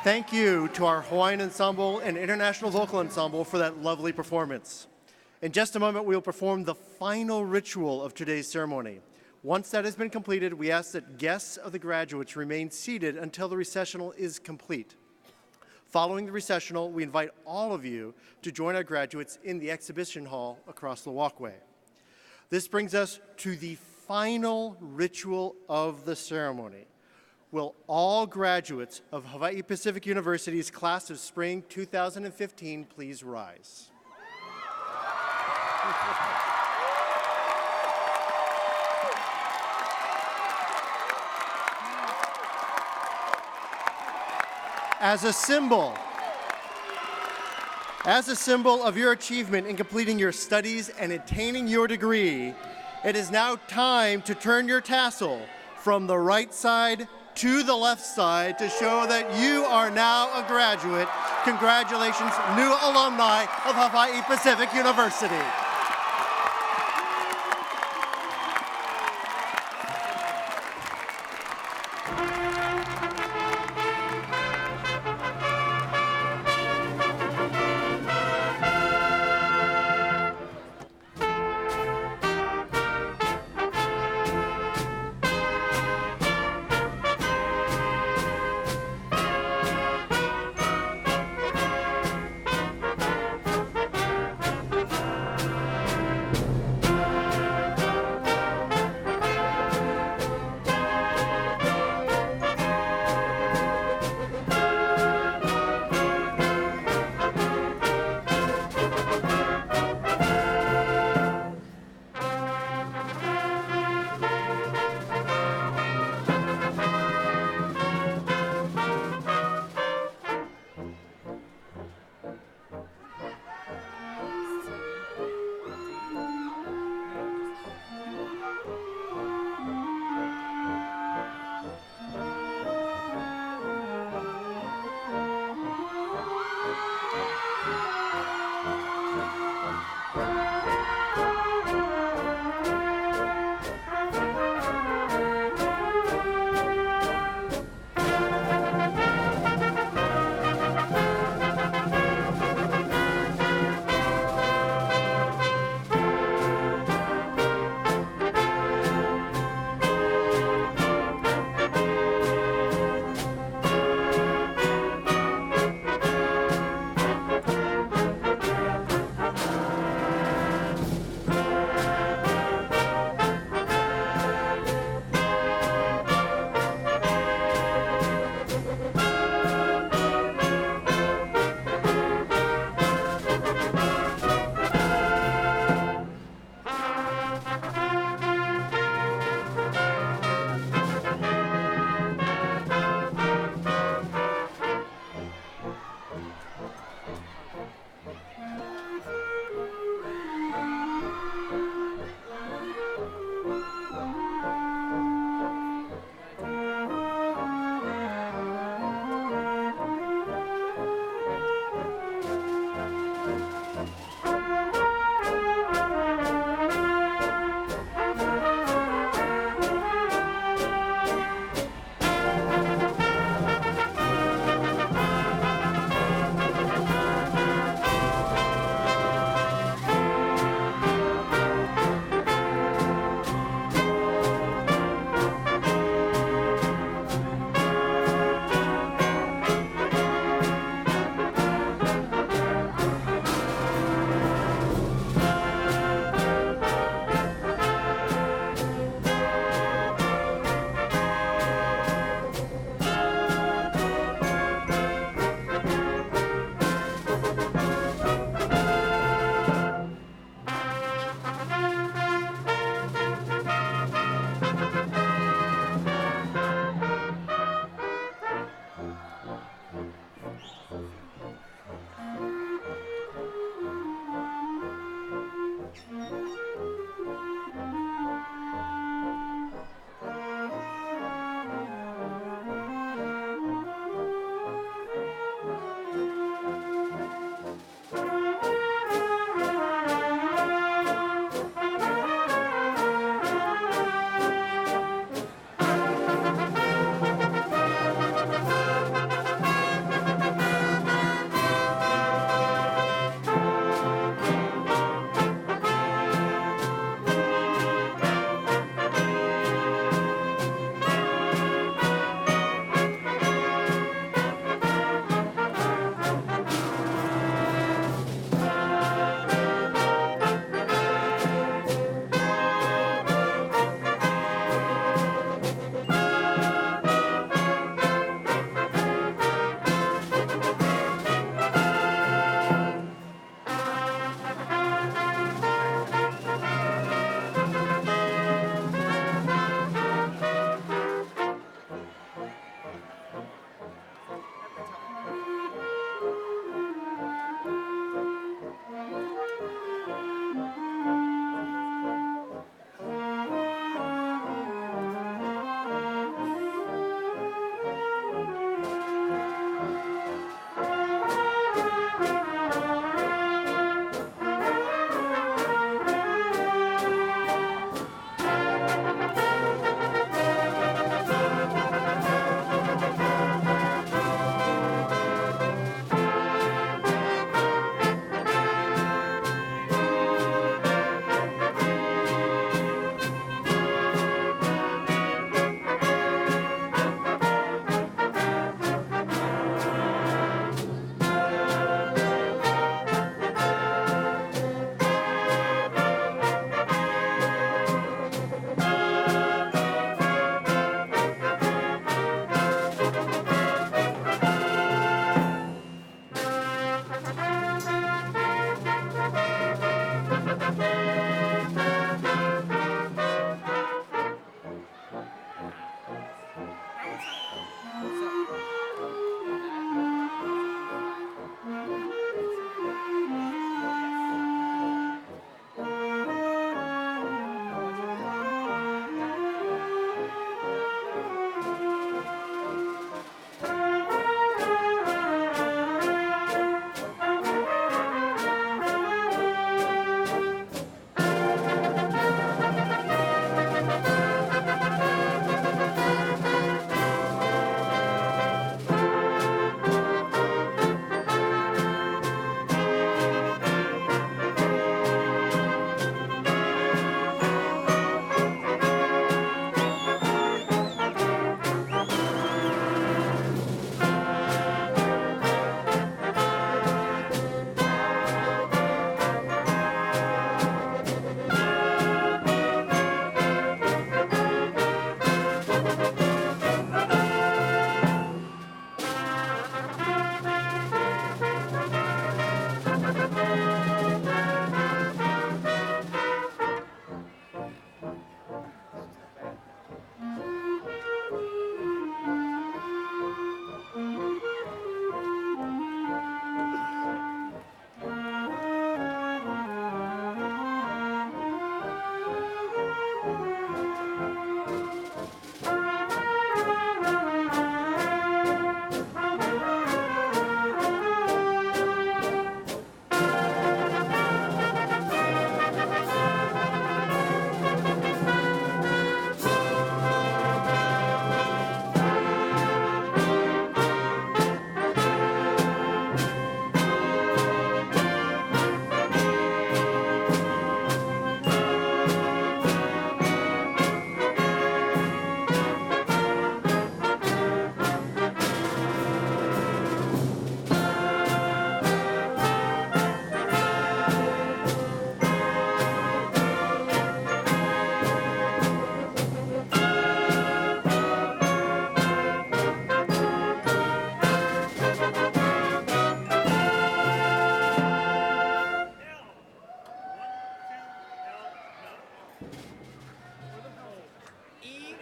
Thank you to our Hawaiian Ensemble and International Vocal Ensemble for that lovely performance. In just a moment, we will perform the final ritual of today's ceremony. Once that has been completed, we ask that guests of the graduates remain seated until the recessional is complete. Following the recessional, we invite all of you to join our graduates in the exhibition hall across the walkway. This brings us to the final ritual of the ceremony. Will all graduates of Hawaii Pacific University's class of spring 2015 please rise? As a symbol of your achievement in completing your studies and attaining your degree, it is now time to turn your tassel from the right side to the left side to show that you are now a graduate. Congratulations, new alumni of Hawaii Pacific University.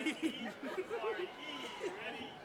Sorry, E, you ready?